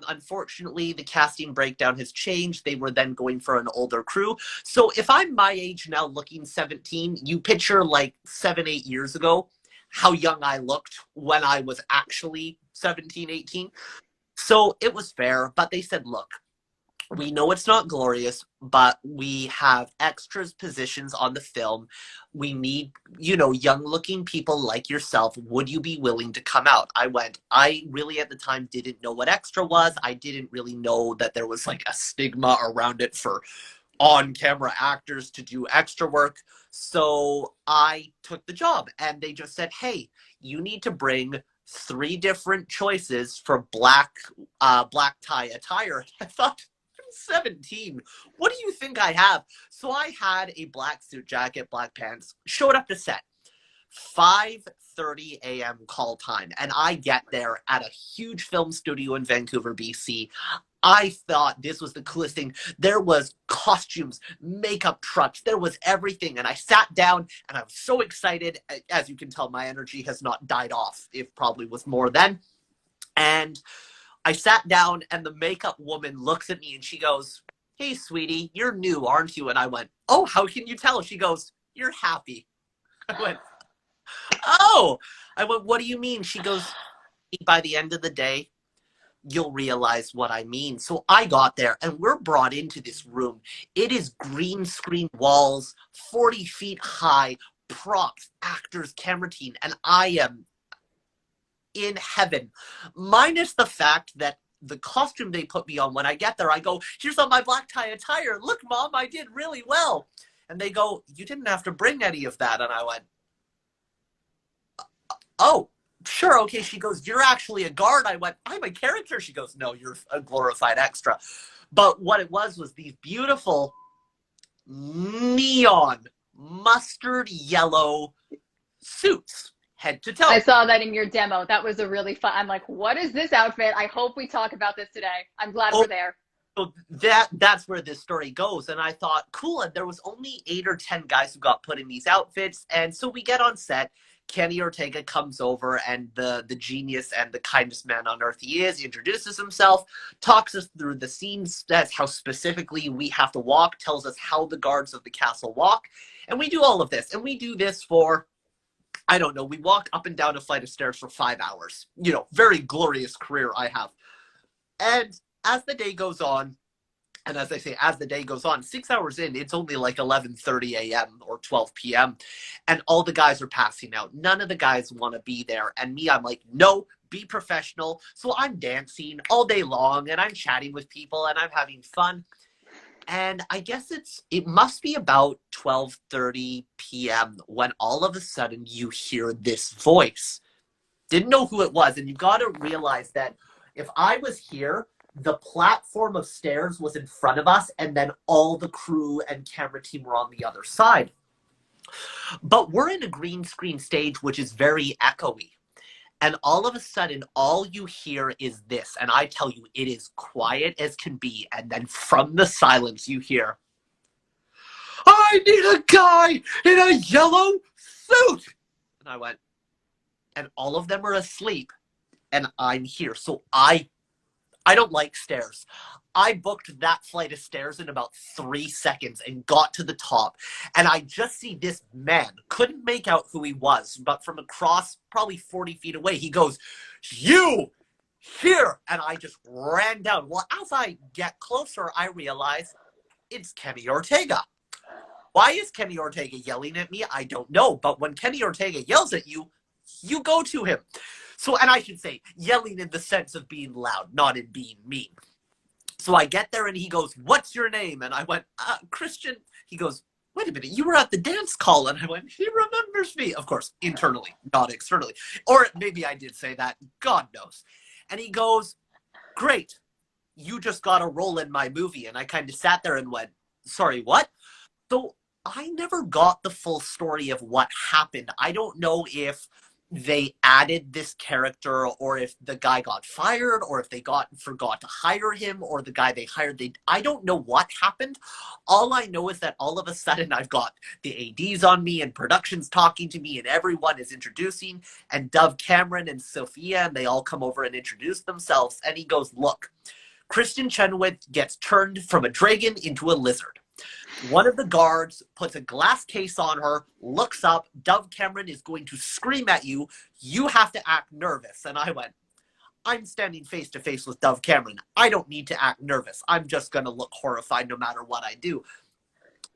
unfortunately, the casting breakdown has changed. They were then going for an older crew. So if I'm my age now looking 17, you picture like 7-8 years ago, how young I looked when I was actually 17, 18. So it was fair, but they said, look, we know it's not glorious, but we have extras positions on the film. We need, young looking people like yourself. Would you be willing to come out? I really at the time didn't know what extra was. I didn't really know that there was like a stigma around it for on camera actors to do extra work. So I took the job and they just said, hey, you need to bring 3 different choices for black tie attire. I thought, 17. What do you think I have? So I had a black suit jacket, black pants, showed up to set. 5:30 a.m. call time, and I get there at a huge film studio in Vancouver, BC. I thought this was the coolest thing. There was costumes, makeup trucks, there was everything. And I sat down and I was so excited. As you can tell, my energy has not died off. It probably was more then. And I sat down and the makeup woman looks at me and she goes, hey, sweetie, you're new, aren't you? And I went, oh, how can you tell? She goes, you're happy. I went, oh. I went, what do you mean? She goes, by the end of the day, you'll realize what I mean. So I got there and we're brought into this room. It is green screen walls, 40 feet high, props, actors, camera team, and I am in heaven. Minus the fact that the costume they put me on, when I get there, I go, here's on my black tie attire. Look, Mom, I did really well. And they go, you didn't have to bring any of that. And I went, oh, sure, okay. She goes, you're actually a guard. I went, I'm a character. She goes, no, you're a glorified extra. But what it was these beautiful neon mustard yellow suits, head to toe. I saw that in your demo. That was a really fun. I'm like, what is this outfit? I hope we talk about this today. I'm glad we're there. So that's where this story goes. And I thought, cool. And there was only 8 or 10 guys who got put in these outfits. And so we get on set. Kenny Ortega comes over, and the genius and the kindest man on earth he is, introduces himself, talks us through the scenes, that's how specifically we have to walk, tells us how the guards of the castle walk. And we do all of this. And we do this for, I don't know, we walk up and down a flight of stairs for 5 hours. Very glorious career I have. And as the day goes on, and as I say, as the day goes on, 6 hours in, it's only like 11:30 a.m. or 12 p.m. And all the guys are passing out. None of the guys want to be there. And me, I'm like, no, be professional. So I'm dancing all day long and I'm chatting with people and I'm having fun. And I guess it must be about 12:30 p.m. when all of a sudden you hear this voice. Didn't know who it was. And you got to realize that if I was here, the platform of stairs was in front of us, and then all the crew and camera team were on the other side. But we're in a green screen stage, which is very echoey. And all of a sudden, all you hear is this. And I tell you, it is quiet as can be. And then from the silence, you hear, I need a guy in a yellow suit. And I went, and all of them are asleep. And I'm here. So I don't like stairs. I booked that flight of stairs in about 3 seconds and got to the top. And I just see this man, couldn't make out who he was, but from across probably 40 feet away, he goes, you here. And I just ran down. Well, as I get closer, I realize it's Kenny Ortega. Why is Kenny Ortega yelling at me? I don't know. But when Kenny Ortega yells at you, you go to him. So, and I should say, yelling in the sense of being loud, not in being mean. So I get there and he goes, what's your name? And I went, Christian. He goes, wait a minute, you were at the dance call. And I went, he remembers me. Of course, internally, not externally. Or maybe I did say that, God knows. And he goes, great, you just got a role in my movie. And I kind of sat there and went, sorry, what? So I never got the full story of what happened. I don't know if they added this character or if the guy got fired or if they forgot to hire him or the guy they hired, I don't know what happened. All I know is that all of a sudden I've got the ADs on me and production's talking to me and everyone is introducing, and Dove Cameron and Sophia, and they all come over and introduce themselves. And he goes, look, Christian Chenoweth gets turned from a dragon into a lizard. One of the guards puts a glass case on her, looks up, Dove Cameron is going to scream at you. You have to act nervous. And I went, I'm standing face to face with Dove Cameron. I don't need to act nervous. I'm just going to look horrified no matter what I do.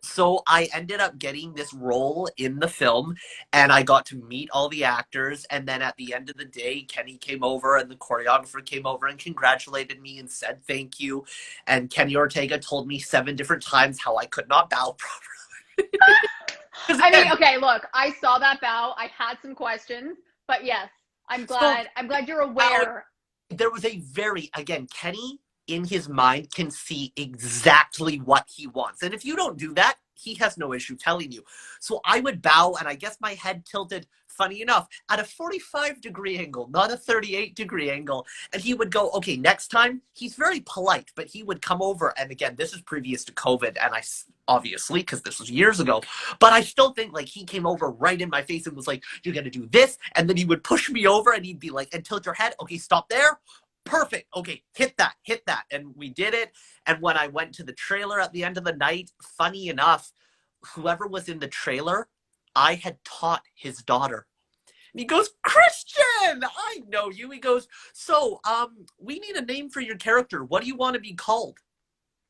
So I ended up getting this role in the film, and I got to meet all the actors. And then at the end of the day, Kenny came over and the choreographer came over and congratulated me and said thank you. And Kenny Ortega told me 7 different times how I could not bow properly. I mean, okay, look, I saw that bow. I had some questions, but yes, I'm glad you're aware. There was a again, Kenny in his mind can see exactly what he wants. And if you don't do that, he has no issue telling you. So I would bow, and I guess my head tilted, funny enough, at a 45-degree angle, not a 38-degree angle. And he would go, okay, next time. He's very polite, but he would come over. And again, this is previous to COVID. And I, obviously, because this was years ago, but I still think like he came over right in my face and was like, you're going to do this. And then he would push me over and he'd be like, and tilt your head. Okay, stop there. Perfect. Okay, hit that. And we did it. And when I went to the trailer at the end of the night, funny enough, whoever was in the trailer, I had taught his daughter. And he goes, Christian, I know you. He goes, so, we need a name for your character. What do you want to be called?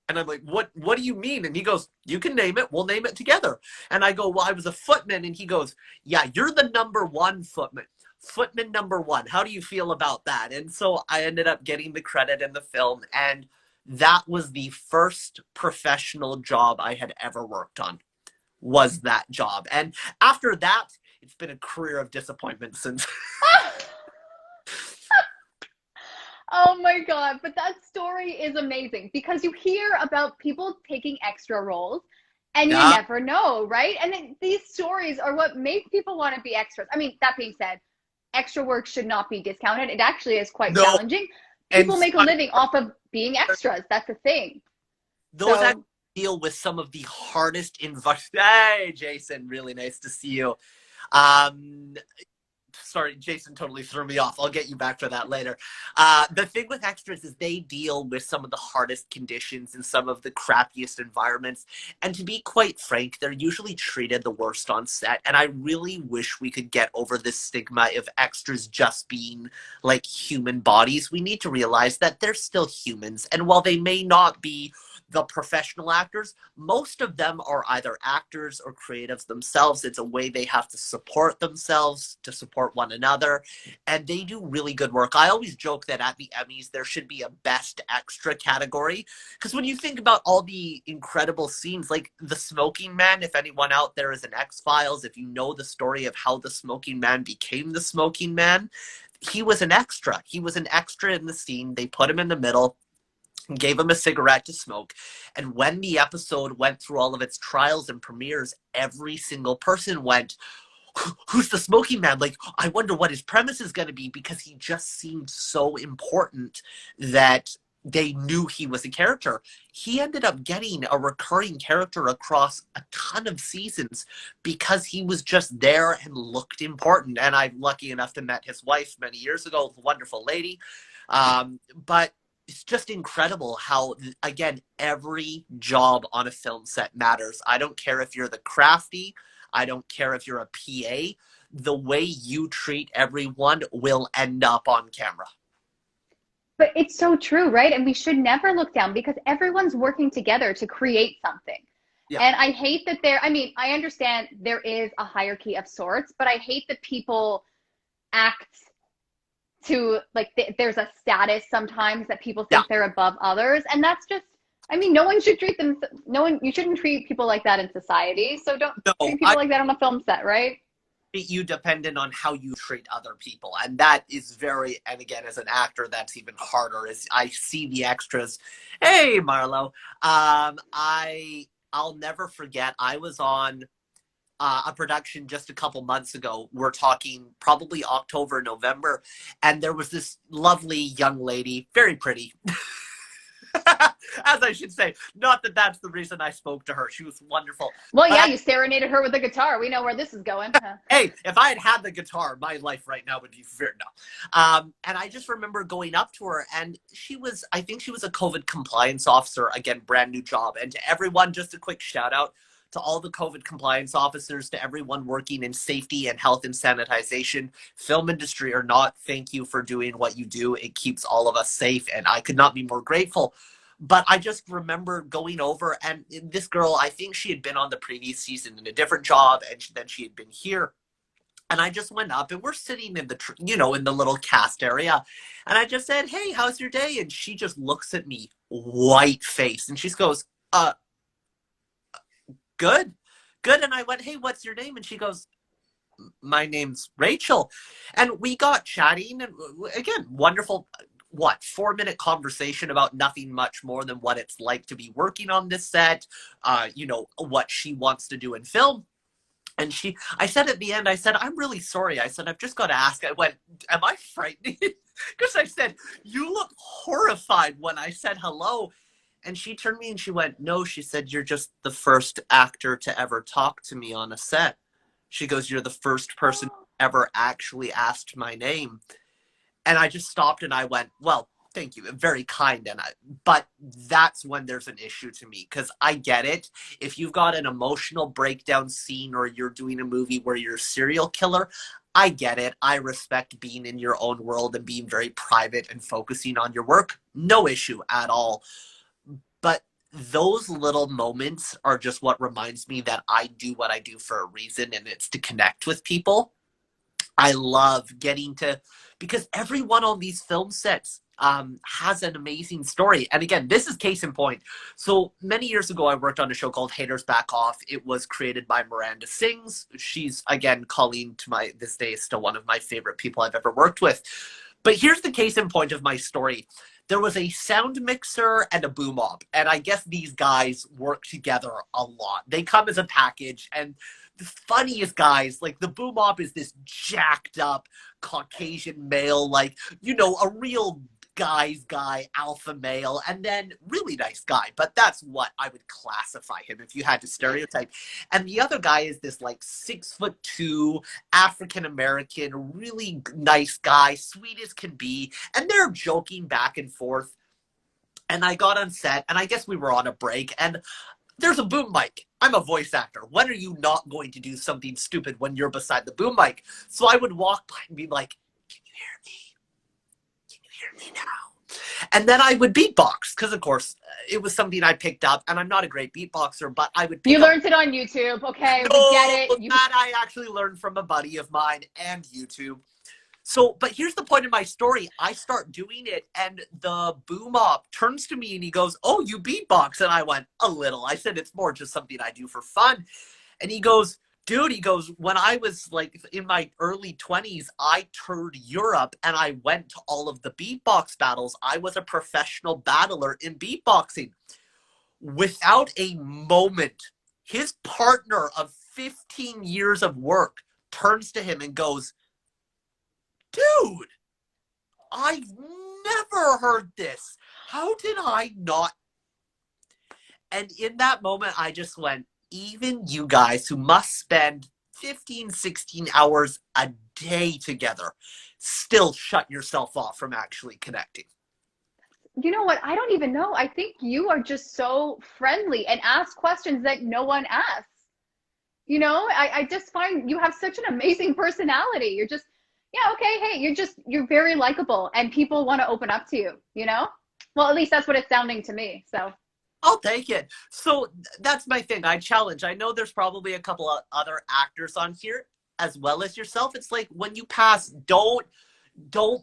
And I'm like, what do you mean? And he goes, you can name it. We'll name it together. And I go, well, I was a footman. And he goes, yeah, you're the #1 footman. Footman #1. How do you feel about that? And so I ended up getting the credit in the film. And that was the first professional job I had ever worked on, was that job. And after that, it's been a career of disappointment since. Oh my God. But that story is amazing because you hear about people taking extra roles and you never know, right? And then these stories are what make people want to be extras. I mean, that being said, extra work should not be discounted. It actually is quite challenging. People make a living off of being extras. That's the thing. Those actually deal with some of the hardest Hey, Jason, really nice to see you. Sorry, Jason totally threw me off. I'll get you back for that later. The thing with extras is they deal with some of the hardest conditions and some of the crappiest environments. And to be quite frank, they're usually treated the worst on set. And I really wish we could get over this stigma of extras just being like human bodies. We need to realize that they're still humans. And while they may not be the professional actors, most of them are either actors or creatives themselves. It's a way they have to support themselves, to support one another, and they do really good work. I always joke that at the Emmys, there should be a best extra category, because when you think about all the incredible scenes, like the smoking man, if anyone out there is an X-Files, if you know the story of how the smoking man became the smoking man, he was an extra. He was an extra in the scene. They put him in the middle, gave him a cigarette to smoke. And when the episode went through all of its trials and premieres, every single person went, who's the smoking man? Like, I wonder what his premise is going to be, because he just seemed so important that they knew he was a character. He ended up getting a recurring character across a ton of seasons because he was just there and looked important. And I'm lucky enough to met his wife many years ago, a wonderful lady. But it's just incredible how, again, every job on a film set matters. I don't care if you're the crafty. I don't care if you're a PA. The way you treat everyone will end up on camera. But it's so true, right? And we should never look down because everyone's working together to create something. Yeah. And I hate that I understand there is a hierarchy of sorts, but I hate that people act to like there's a status sometimes that people think they're above others, and that's just, no one should treat them. You shouldn't treat people like that in society. So don't treat people like that on a film set, right? Treat you dependent on how you treat other people, and that is and again, as an actor, that's even harder. Is I see the extras. Hey, Marlo. I'll never forget. I was on a production just a couple months ago. We're talking probably October, November. And there was this lovely young lady, very pretty, as I should say. Not that that's the reason I spoke to her. She was wonderful. Well, yeah, you serenaded her with the guitar. We know where this is going. Hey, if I had the guitar, my life right now would be very And I just remember going up to her, and I think she was a COVID compliance officer, again, brand new job. And to everyone, just a quick shout out to all the COVID compliance officers, to everyone working in safety and health and sanitization, film industry or not, thank you for doing what you do. It keeps all of us safe, and I could not be more grateful. But I just remember going over, and this girl, I think she had been on the previous season in a different job, and then she had been here. And I just went up, and we're sitting in the, in the little cast area. And I just said, hey, how's your day? And she just looks at me, white face. And she goes, good, good. And I went, hey, what's your name? And she goes, my name's Rachel. And we got chatting, and again, wonderful, 4-minute conversation about nothing much more than what it's like to be working on this set, what she wants to do in film. And I said at the end, I said, I'm really sorry. I said, I've just got to ask. I went, am I frightening? Because I said, you look horrified when I said hello. And she turned to me and she went, no, she said, you're just the first actor to ever talk to me on a set. She goes, you're the first person who ever actually asked my name. And I just stopped and I went, well, thank you. Very kind. But that's when there's an issue to me, because I get it. If you've got an emotional breakdown scene or you're doing a movie where you're a serial killer, I get it. I respect being in your own world and being very private and focusing on your work. No issue at all. But those little moments are just what reminds me that I do what I do for a reason, and it's to connect with people. I love getting to, because everyone on these film sets has an amazing story. And again, this is case in point. So many years ago, I worked on a show called Haters Back Off. It was created by Miranda Sings. She's, again, Colleen, to this day, is still one of my favorite people I've ever worked with. But here's the case in point of my story. There was a sound mixer and a boom op. And I guess these guys work together a lot. They come as a package, and the funniest guys, like the boom op is this jacked up Caucasian male, like, a real guy's guy, alpha male, and then really nice guy. But that's what I would classify him if you had to stereotype. And the other guy is this like 6'2" African-American, really nice guy, sweet as can be. And they're joking back and forth. And I got on set, and I guess we were on a break, and there's a boom mic. I'm a voice actor. When are you not going to do something stupid when you're beside the boom mic? So I would walk by and be like, can you hear me? Can you hear me now? And then I would beatbox, because of course it was something I picked up, and I'm not a great beatboxer, but I would pick You learned it on YouTube, okay? No, we get it. That I actually learned from a buddy of mine and YouTube. So, but here's the point of my story. I start doing it, and the boom op turns to me and he goes, oh, you beatbox? And I went, a little. I said, it's more just something I do for fun. And he goes, dude, when I was like in my early 20s, I toured Europe and I went to all of the beatbox battles. I was a professional battler in beatboxing. Without a moment, his partner of 15 years of work turns to him and goes, dude, I've never heard this. How did I not? And in that moment, I just went, even you guys who must spend 15, 16 hours a day together, still shut yourself off from actually connecting. You know what? I don't even know. I think you are just so friendly and ask questions that no one asks. I just find you have such an amazing personality. You're just, yeah, okay, hey, you're very likable, and people want to open up to you, Well, at least that's what it's sounding to me, so. I'll take it. So that's my thing. I challenge. I know there's probably a couple of other actors on here as well as yourself. It's like when you pass, don't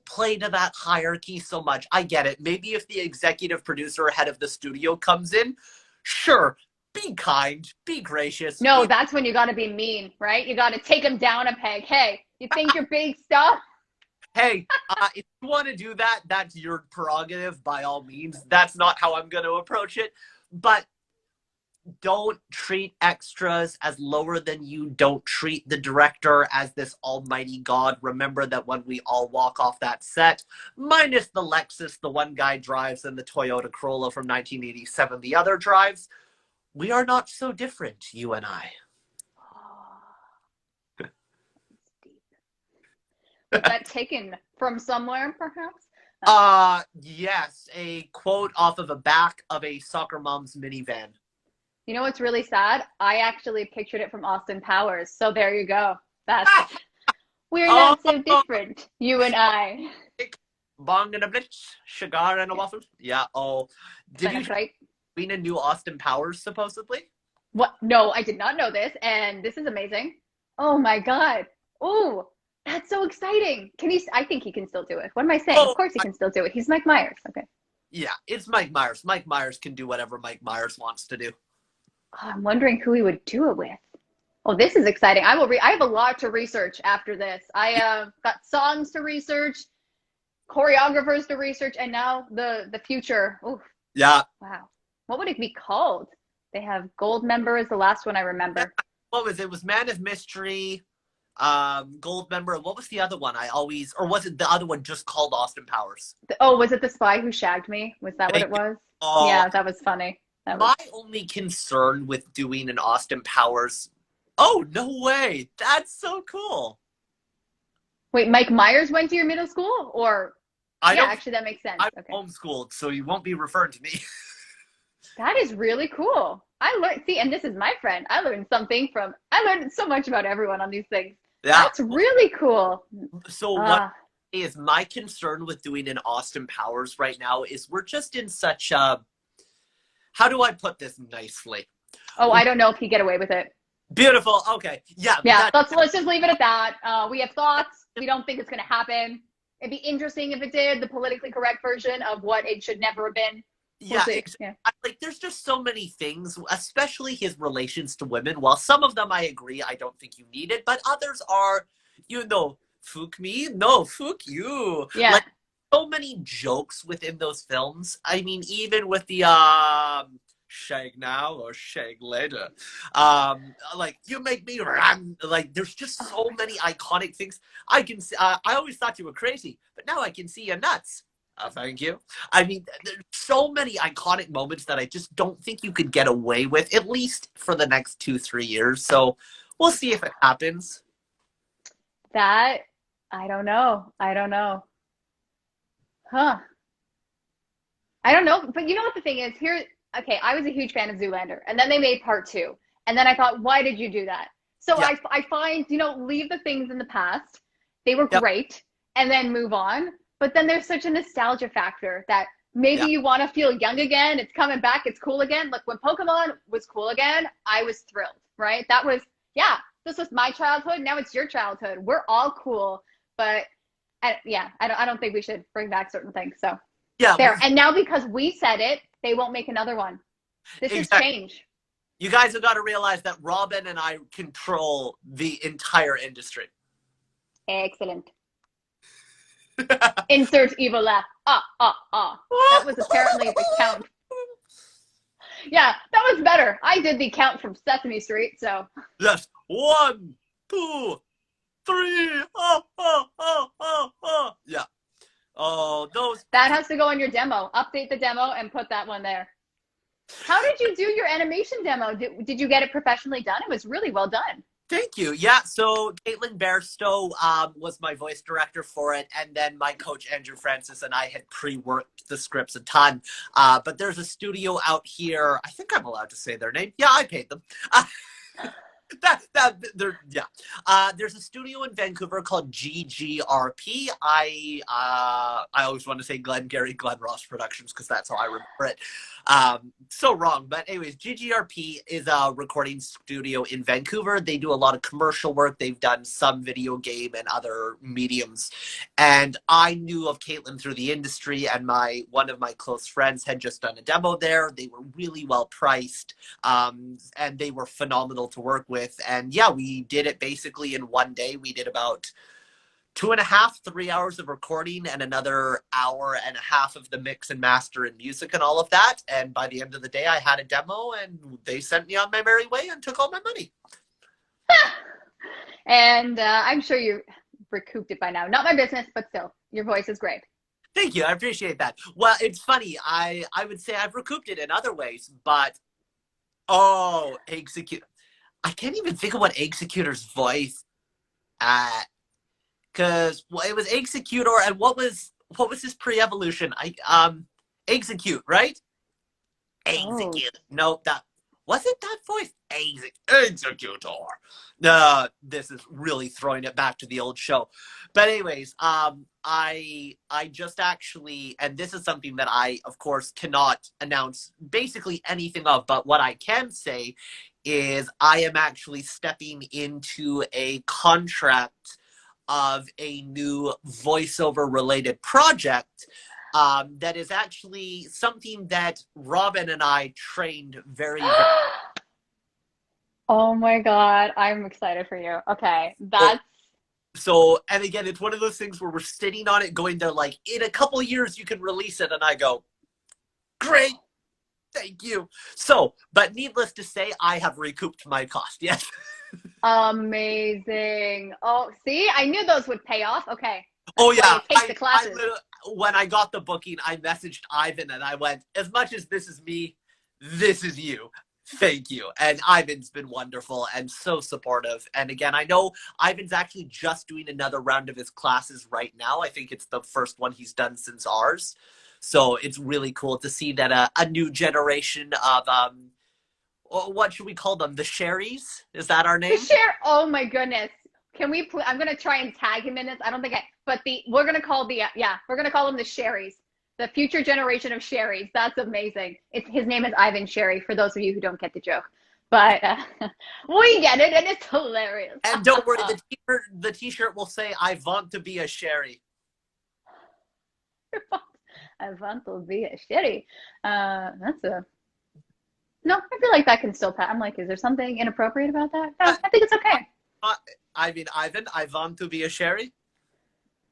play to that hierarchy so much. I get it. Maybe if the executive producer or head of the studio comes in, sure, be kind, be gracious. No, that's when you got to be mean, right? You got to take them down a peg. Hey, you think you're big stuff? Hey, if you want to do that, that's your prerogative by all means. That's not how I'm going to approach it. But don't treat extras as lower than you. Don't treat the director as this almighty God. Remember that when we all walk off that set, minus the Lexus the one guy drives and the Toyota Corolla from 1987 the other drives, we are not so different, you and I. Was that taken from somewhere, perhaps? Yes, a quote off of the back of a soccer mom's minivan. You know what's really sad? I actually pictured it from Austin Powers. So there you go. That's we're Oh, not so different, you and I. bong and a blitz, cigar and a waffle. Yeah. Oh, did you Right? been a new Austin Powers supposedly? What? No, I did not know this, and this is amazing. Oh my God. Oh, that's so exciting. Can he? I think he can still do it. What am I saying? Of Oh, course he can still do it. He's Mike Myers. Okay. yeah, it's Mike Myers. Mike Myers can do whatever Mike Myers wants to do. Oh, I'm wondering who he would do it with. Oh, this is exciting. I will I have a lot to research after this. I got songs to research, choreographers to research, and now the future. Oh, Yeah. wow. What would it be called? They have Gold Member is the last one I remember. What was it? It was Man of Mystery, Gold Member. What was the other one? Or was it the other one just called Austin Powers? Oh, was it The Spy Who Shagged Me? Was that what it was? Oh, Yeah, that was funny. my only concern with doing an Austin Powers. Oh, no way. That's so cool. Wait, Mike Myers went to your middle school? Or yeah, actually that makes sense. I'm Okay. homeschooled, so you won't be referring to me. That is really cool. I learned, see, and this is my friend. I learned so much about everyone on these things. Yeah. That's really cool. So what is my concern with doing an Austin Powers right now is we're just in such a, how do I put this nicely? Oh, I don't know if he'd get away with it. Beautiful. Okay. Yeah. Yeah, let's just leave it at that. We have thoughts. We don't think it's going to happen. It'd be interesting if it did, the politically correct version of what it should never have been. We'll yeah. Like, there's just so many things, especially his relations to women. While some of them I agree, I don't think you need it, but others are, fuck me, no, fuck you. Yeah. Like, so many jokes within those films. I mean, even with the shag now or shag later. Like, you make me run. Like, there's just so many iconic things. I can see, I always thought you were crazy, but now I can see your nuts. Thank you. I mean, there's so many iconic moments that I just don't think you could get away with, at least for the next 2-3 years. So we'll see if it happens. That, I don't know. Huh. I don't know. But you know what the thing is? Okay, I was a huge fan of Zoolander, and then they made part 2. And then I thought, why did you do that? So yeah. I find, leave the things in the past. They were great, and then move on. But then there's such a nostalgia factor that maybe you want to feel young again. It's coming back. It's cool again. Like when Pokemon was cool again, I was thrilled, right? That was, this was my childhood. Now it's your childhood. We're all cool. But I don't think we should bring back certain things. So there. And now because we said it, they won't make another one. This is change. You guys have got to realize that Robyn and I control the entire industry. Excellent. Insert evil laugh. That was apparently the count. Yeah, that was better. I did the count from Sesame Street, so. Yes. 1, 2, 3. Yeah. Oh, those. That has to go on your demo. Update the demo and put that one there. How did you do your animation demo? Did you get it professionally done? It was really well done. Thank you. Yeah, so Caitlin Bairstow was my voice director for it, and then my coach Andrew Francis and I had pre-worked the scripts a ton. But there's a studio out here. I think I'm allowed to say their name. Yeah, I paid them. There's a studio in Vancouver called GGRP. I always want to say Glenn Ross Productions because that's how I remember it. So wrong, but anyways, GGRP is a recording studio in Vancouver. They do a lot of commercial work. They've done some video game and other mediums. And I knew of Caitlin through the industry, and one of my close friends had just done a demo there. They were really well priced, and they were phenomenal to work with. And yeah, we did it basically in one day. We did about 2.5-3 hours of recording and another hour and a half of the mix and master and music and all of that. And by the end of the day, I had a demo, and they sent me on my merry way and took all my money. And I'm sure you recouped it by now. Not my business, but still, your voice is great. Thank you. I appreciate that. Well, it's funny. I would say I've recouped it in other ways, but Execute. I can't even think of what Executor's voice because it was Executor, and what was his pre-evolution? Execute, right? Execute. No, Was it that voice? Executor. This is really throwing it back to the old show. But anyways, I just actually, and this is something that I, of course, cannot announce basically anything of, but what I can say is I am actually stepping into a contract of a new voiceover related project that is actually something that Robyn and I trained very, very. Oh my God, I'm excited for you. Okay, that's So, and again, it's one of those things where we're sitting on it going, they're like, in a couple of years you can release it. And I go, great, thank you. So, but needless to say, I have recouped my cost, yes. amazing. Oh, see, I knew those would pay off. Okay. Oh That's why yeah, you take the classes. when I got the booking, I messaged Ivan and I went, as much as this is me, this is you. Thank you. And Ivan's been wonderful and so supportive. And again, I know Ivan's actually just doing another round of his classes right now. I think it's the first one he's done since ours. So it's really cool to see that a new generation of, what should we call them? The Sherrys? Is that our name? Oh my goodness. Can we I'm going to try and tag him in this. I don't think we're going to call we're going to call them the Sherrys. The future generation of Sherrys. That's amazing. His name is Ivan Sherry, for those of you who don't get the joke. But we get it, and it's hilarious. And don't worry, the t-shirt will say, I want to be a Sherry. I want to be a Sherry. No, I feel like that can still pass. I'm like, is there something inappropriate about that? No, I think it's okay. I mean, Ivan, I want to be a Sherry.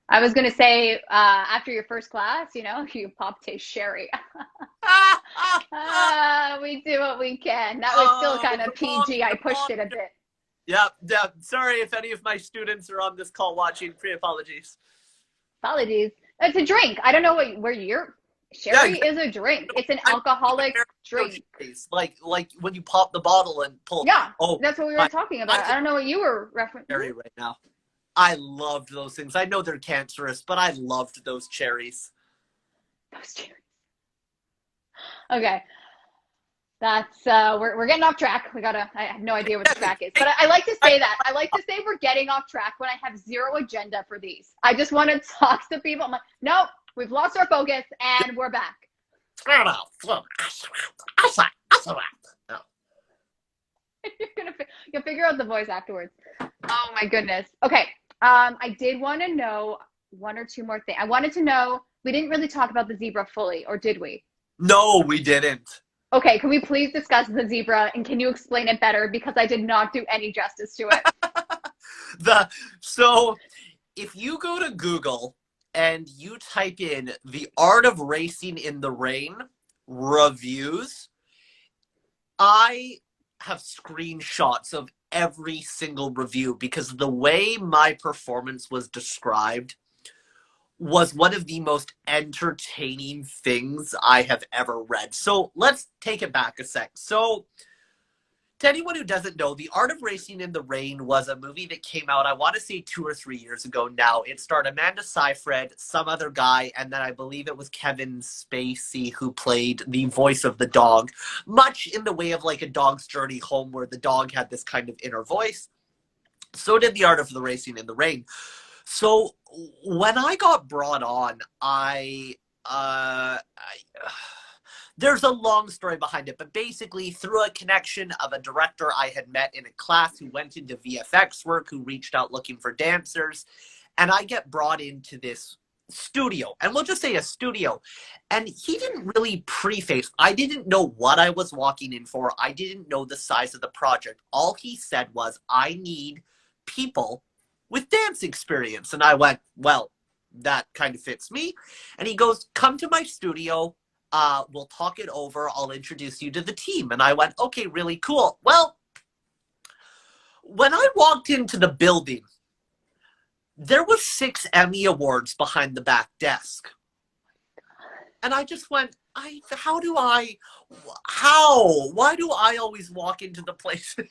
I was going to say, after your first class, you popped a sherry. We do what we can. That was still kind of PG. I pushed it a bit. Yep. Sorry if any of my students are on this call watching. Pre-apologies. Apologies. It's a drink. I don't know where you're. Sherry is a drink. It's an alcoholic drink. Like when you pop the bottle and pull. Yeah, that's what we were talking about. I don't know what you were referencing. Sherry right now. I loved those things. I know they're cancerous, but I loved those cherries. Those cherries. Okay. That's we're getting off track. I have no idea what the track is. But I like to say that. I like to say we're getting off track when I have zero agenda for these. I just want to talk to people. I'm like, nope, we've lost our focus and we're back. You'll figure out the voice afterwards. Oh my goodness. Okay. I did want to know one or two more things. I wanted to know, we didn't really talk about the zebra fully, or did we? No, we didn't. Okay, can we please discuss the zebra, and can you explain it better, because I did not do any justice to it. So if you go to Google and you type in the art of racing in the rain reviews, I have screenshots of every single review, because the way my performance was described was one of the most entertaining things I have ever read. So let's take it back a sec. So to anyone who doesn't know, The Art of Racing in the Rain was a movie that came out, I want to say 2 or 3 years ago now. It starred Amanda Seyfried, some other guy, and then I believe it was Kevin Spacey who played the voice of the dog, much in the way of like A Dog's Journey Home, where the dog had this kind of inner voice. So did The Art of the Racing in the Rain. So when I got brought on, there's a long story behind it, but basically through a connection of a director I had met in a class who went into VFX work, who reached out looking for dancers, and I get brought into this studio, and we'll just say a studio, and he didn't really preface. I didn't know what I was walking in for. I didn't know the size of the project. All he said was, I need people with dance experience, and I went, well, that kind of fits me. And he goes, come to my studio. We'll talk it over. I'll introduce you to the team. And I went, okay, really cool. Well, when I walked into the building, there was 6 Emmy Awards behind the back desk. And I just went, why do I always walk into the places?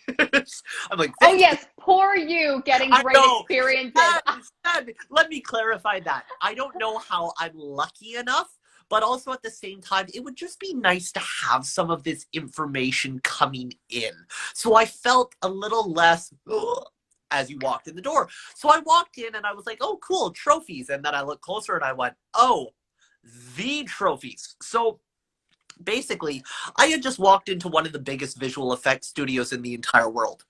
I'm like, oh yes, poor you getting great experiences. Let me clarify that. I don't know how I'm lucky enough, but also at the same time, it would just be nice to have some of this information coming in. So I felt a little less as you walked in the door. So I walked in and I was like, oh, cool, trophies. And then I looked closer and I went, oh, the trophies. So basically, I had just walked into one of the biggest visual effects studios in the entire world.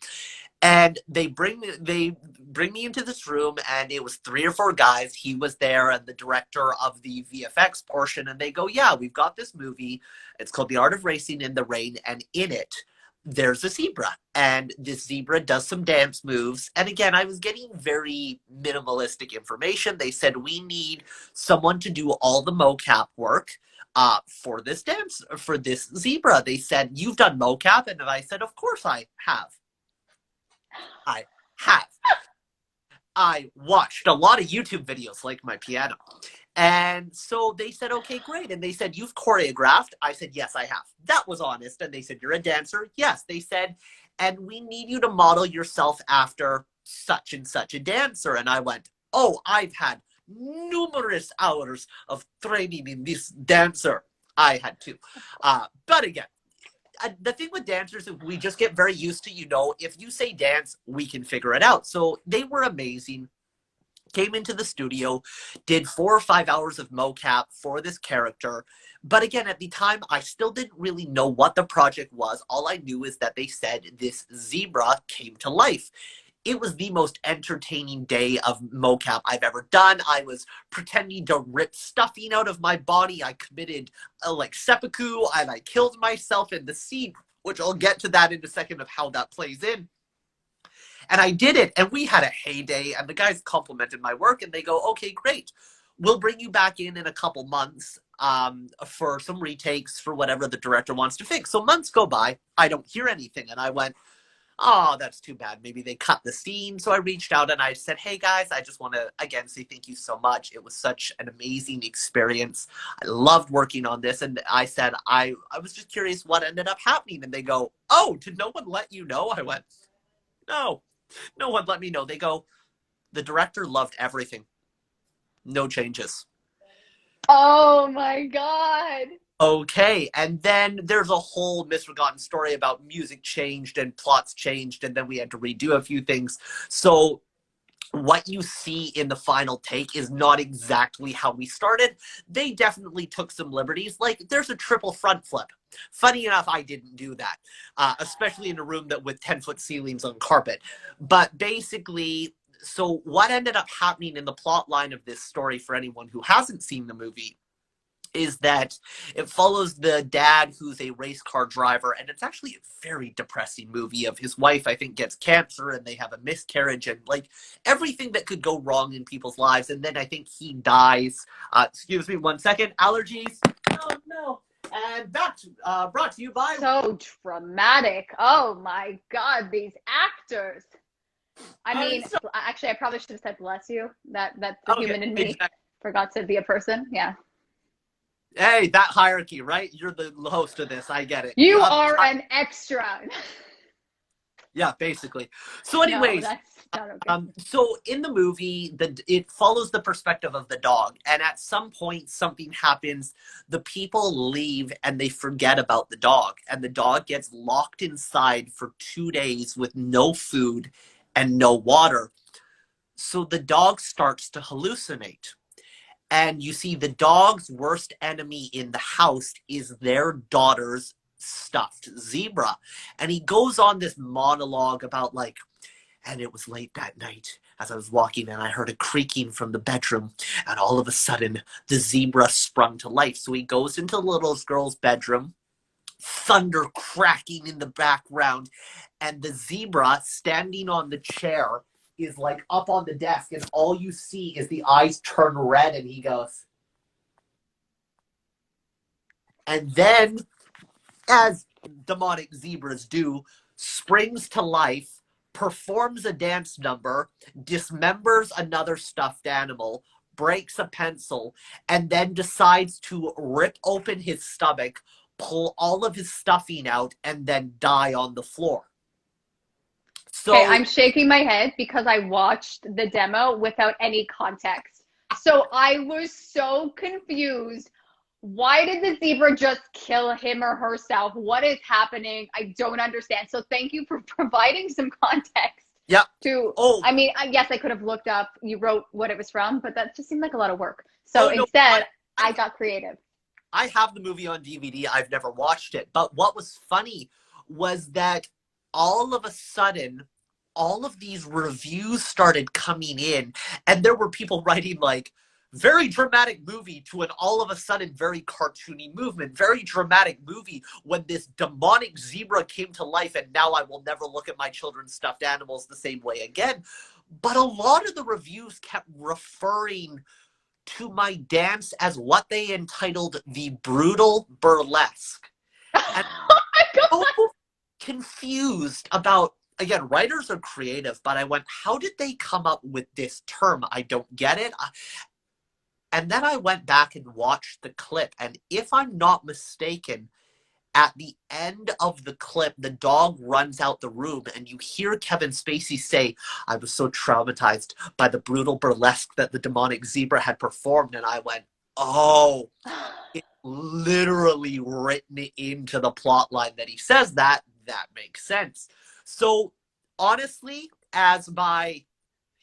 And they bring me into this room, and it was 3 or 4 guys. He was there, and the director of the VFX portion, and they go, yeah, we've got this movie. It's called The Art of Racing in the Rain, and in it, there's a zebra. And this zebra does some dance moves. And again, I was getting very minimalistic information. They said, we need someone to do all the mocap work for this dance, for this zebra. They said, you've done mocap? And I said, of course I have. I have. I watched a lot of YouTube videos like my piano. And so they said, okay, great. And they said, you've choreographed? I said, yes, I have. That was honest. And they said, you're a dancer? Yes. They said, and we need you to model yourself after such and such a dancer. And I went, oh, I've had numerous hours of training in this dancer. I had to. But again, the thing with dancers is we just get very used to, if you say dance, we can figure it out. So they were amazing. Came into the studio, did 4 or 5 hours of mocap for this character. But again, at the time, I still didn't really know what the project was. All I knew is that they said this zebra came to life. It was the most entertaining day of mocap I've ever done. I was pretending to rip stuffing out of my body. I committed seppuku, and I killed myself in the scene, which I'll get to that in a second of how that plays in. And I did it, and we had a heyday, and the guys complimented my work, and they go, okay, great. We'll bring you back in a couple months for some retakes for whatever the director wants to fix. So months go by. I don't hear anything, and I went, oh, that's too bad. Maybe they cut the scene. So I reached out and I said, hey guys, I just want to again say thank you so much. It was such an amazing experience. I loved working on this. And I said, I was just curious what ended up happening. And they go, oh, did no one let you know? I went, no one let me know. They go, the director loved everything. No changes. Oh my God. Okay, and then there's a whole misforgotten story about music changed and plots changed, and then we had to redo a few things. So what you see in the final take is not exactly how we started. They definitely took some liberties. Like, there's a triple front flip. Funny enough, I didn't do that, especially in a room with 10-foot ceilings on carpet. But basically, so what ended up happening in the plot line of this story, for anyone who hasn't seen the movie, is that it follows the dad who's a race car driver, and it's actually a very depressing movie of his wife, I think, gets cancer and they have a miscarriage and everything that could go wrong in people's lives. And then I think he dies. Excuse me 1 second. Allergies. Oh, no. And that's brought to you by... So dramatic. Oh my God, these actors. Actually, I probably should have said bless you. That's the human in me. Exactly. Forgot to be a person. Yeah. Hey, that hierarchy, right? You're the host of this. I get it. You are an extra. Yeah, basically. So anyways, no, that's not okay. So in the movie, it follows the perspective of the dog. And at some point, something happens. The people leave and they forget about the dog. And the dog gets locked inside for 2 days with no food and no water. So the dog starts to hallucinate. And you see the dog's worst enemy in the house is their daughter's stuffed zebra. And he goes on this monologue about and it was late that night as I was walking and I heard a creaking from the bedroom. And all of a sudden, the zebra sprung to life. So he goes into the little girl's bedroom, thunder cracking in the background. And the zebra standing on the chair is up on the desk, and all you see is the eyes turn red, and he goes. And then, as demonic zebras do, springs to life, performs a dance number, dismembers another stuffed animal, breaks a pencil, and then decides to rip open his stomach, pull all of his stuffing out, and then die on the floor. So, okay, I'm shaking my head because I watched the demo without any context. So I was so confused. Why did the zebra just kill him or herself? What is happening? I don't understand. So thank you for providing some context Yeah. to, Oh, I mean, I guess I could have looked up, you wrote what it was from, but that just seemed like a lot of work. So oh no. instead, I I, got creative. I have the movie on DVD. I've never watched it. But what was funny was that all of a sudden, all of these reviews started coming in, and there were people writing like, very dramatic movie to an all of a sudden very cartoony movement. Very dramatic movie when this demonic zebra came to life, and now I will never look at my children's stuffed animals the same way again. But a lot of the reviews kept referring to my dance as what they entitled the brutal burlesque. And Oh my God. so confused about, again, writers are creative, but I went, how did they come up with this term? I don't get it. And then I went back and watched the clip, and if I'm not mistaken, at the end of the clip, the dog runs out the room, and you hear Kevin Spacey say, I was so traumatized by the brutal burlesque that the demonic zebra had performed. And I went, oh, it's literally written into the plot line that he says that. That makes sense. So honestly,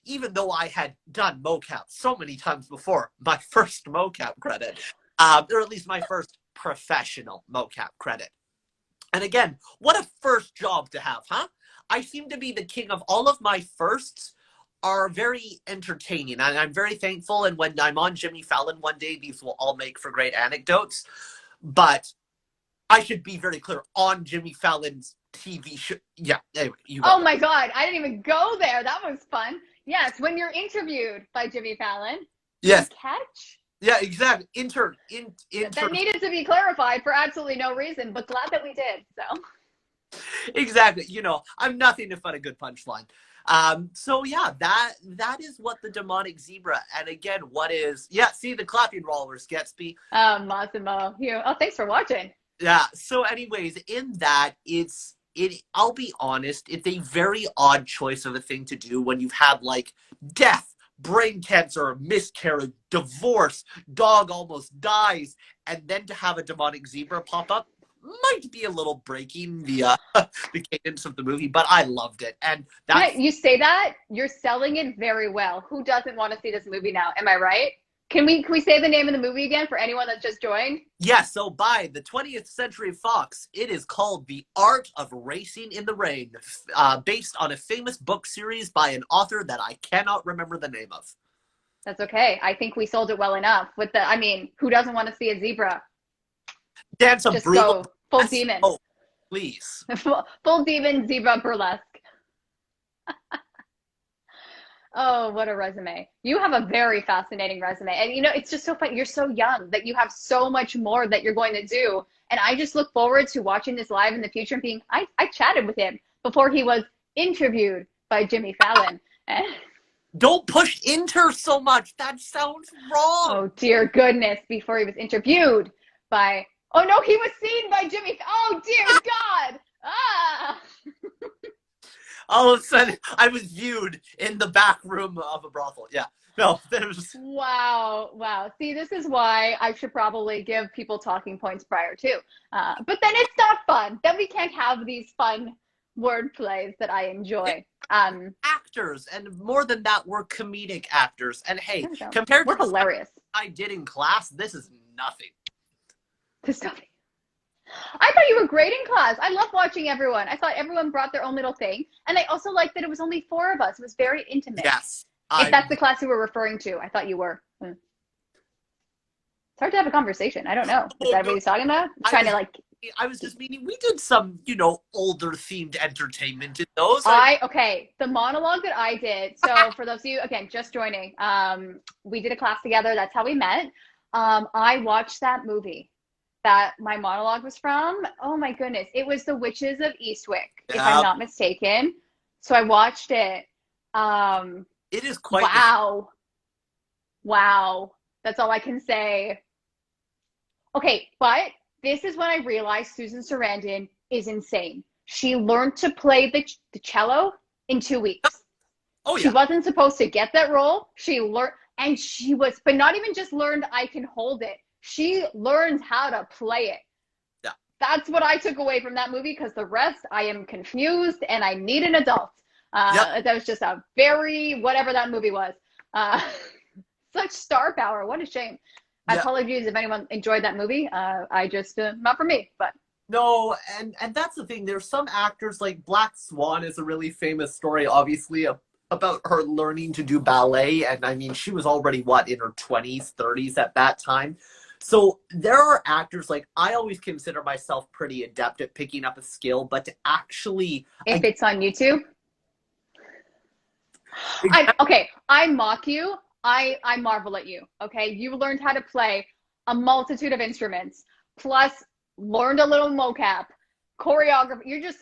even though I had done mocap so many times before, my first mocap credit, or at least my first professional mocap credit. And again, what a first job to have, huh? I seem to be the king of all of my firsts are very entertaining, and I'm very thankful. And when I'm on Jimmy Fallon one day, these will all make for great anecdotes. But I should be very clear, on Jimmy Fallon's TV show. Yeah, anyway, you go. Oh my God, I didn't even go there. That was fun. Yes, when you're interviewed by Jimmy Fallon. Yes. Catch? Yeah, exactly. That needed to be clarified for absolutely no reason, but glad that we did. So Exactly. I'm nothing if but a good punchline. So yeah, that is what the demonic zebra. And again, see the clapping rollers gets me. Massimo, thanks for watching. Yeah. So anyways, in that I'll be honest, it's a very odd choice of a thing to do when you've had like death, brain cancer, miscarriage, divorce, dog almost dies, and then to have a demonic zebra pop up might be a little breaking the cadence of the movie, but I loved it. And yeah, you say that, you're selling it very well. Who doesn't want to see this movie now? Am I right? Can we say the name of the movie again for anyone that just joined? Yeah, so by the 20th Century Fox, it is called The Art of Racing in the Rain, based on a famous book series by an author that I cannot remember the name of. That's okay. I think we sold it well enough. Who doesn't want to see a zebra? Dance a just brutal. go full demon. Oh, please. Full demon zebra burlesque. Oh, what a resume. You have a very fascinating resume. And it's just so fun. You're so young that you have so much more that you're going to do. And I just look forward to watching this live in the future and I chatted with him before he was interviewed by Jimmy Fallon. Don't push inter so much. That sounds wrong. Oh, dear goodness. Before he was interviewed by, oh no, he was seen by Jimmy. Oh, dear God. Ah. All of a sudden, I was viewed in the back room of a brothel. Yeah. No, there's. Wow. See, this is why I should probably give people talking points prior to. But then it's not fun. Then we can't have these fun word plays that I enjoy. Actors, and more than that, we're comedic actors. And hey, compared we're to hilarious. I did in class, this is nothing. This is nothing. I thought you were great in class. I love watching everyone. I thought everyone brought their own little thing. And I also liked that it was only 4 of us. It was very intimate. Yes. If that's the class you were referring to, I thought you were. It's hard to have a conversation. I don't know. Is that what he's talking about? I was just meaning we did some, older themed entertainment in those. Okay. The monologue that I did. So for those of you, again, just joining, we did a class together. That's how we met. I watched that movie that my monologue was from. Oh my goodness. It was The Witches of Eastwick, if I'm not mistaken. So I watched it. It is quite. Wow. That's all I can say. Okay, but this is when I realized Susan Sarandon is insane. She learned to play the cello in 2 weeks. Oh, yeah. She wasn't supposed to get that role. She learned, and but not even just learned I can hold it. She learns how to play it. Yeah. That's what I took away from that movie, because the rest, I am confused and I need an adult. Yep. That was just a very, whatever that movie was. Such star power. What a shame. Yeah. Apologies if anyone enjoyed that movie. I just, not for me, but. No, and that's the thing. There's some actors, like Black Swan is a really famous story, obviously, about her learning to do ballet. And I mean, she was already, what, in her 20s, 30s at that time. So there are actors, like, I always consider myself pretty adept at picking up a skill, but to actually... If it's on YouTube? Okay, I mock you. I marvel at you, okay? You learned how to play a multitude of instruments, plus learned a little mocap, choreography.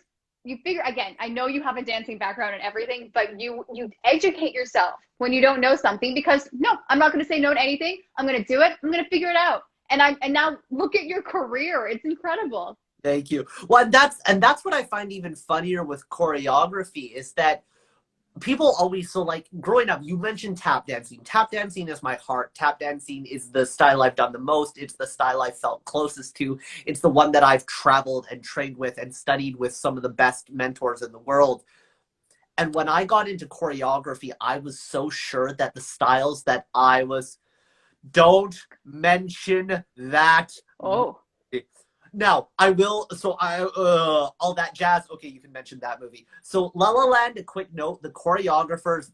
You figure, again, I know you have a dancing background and everything, but you educate yourself when you don't know something, because no, I'm not going to say no to anything. I'm going to do it. I'm going to figure it out. And now look at your career. It's incredible. Thank you. Well, that's what I find even funnier with choreography, is that people always, so like growing up, you mentioned tap dancing. Tap dancing is my heart. Tap dancing is the style I've done the most. It's the style I felt closest to. It's the one that I've traveled and trained with and studied with some of the best mentors in the world. And when I got into choreography, I was so sure that the styles that I was, don't mention that. Oh. Now, I will, so all that jazz, okay, you can mention that movie. So, La La Land, a quick note, the choreographers,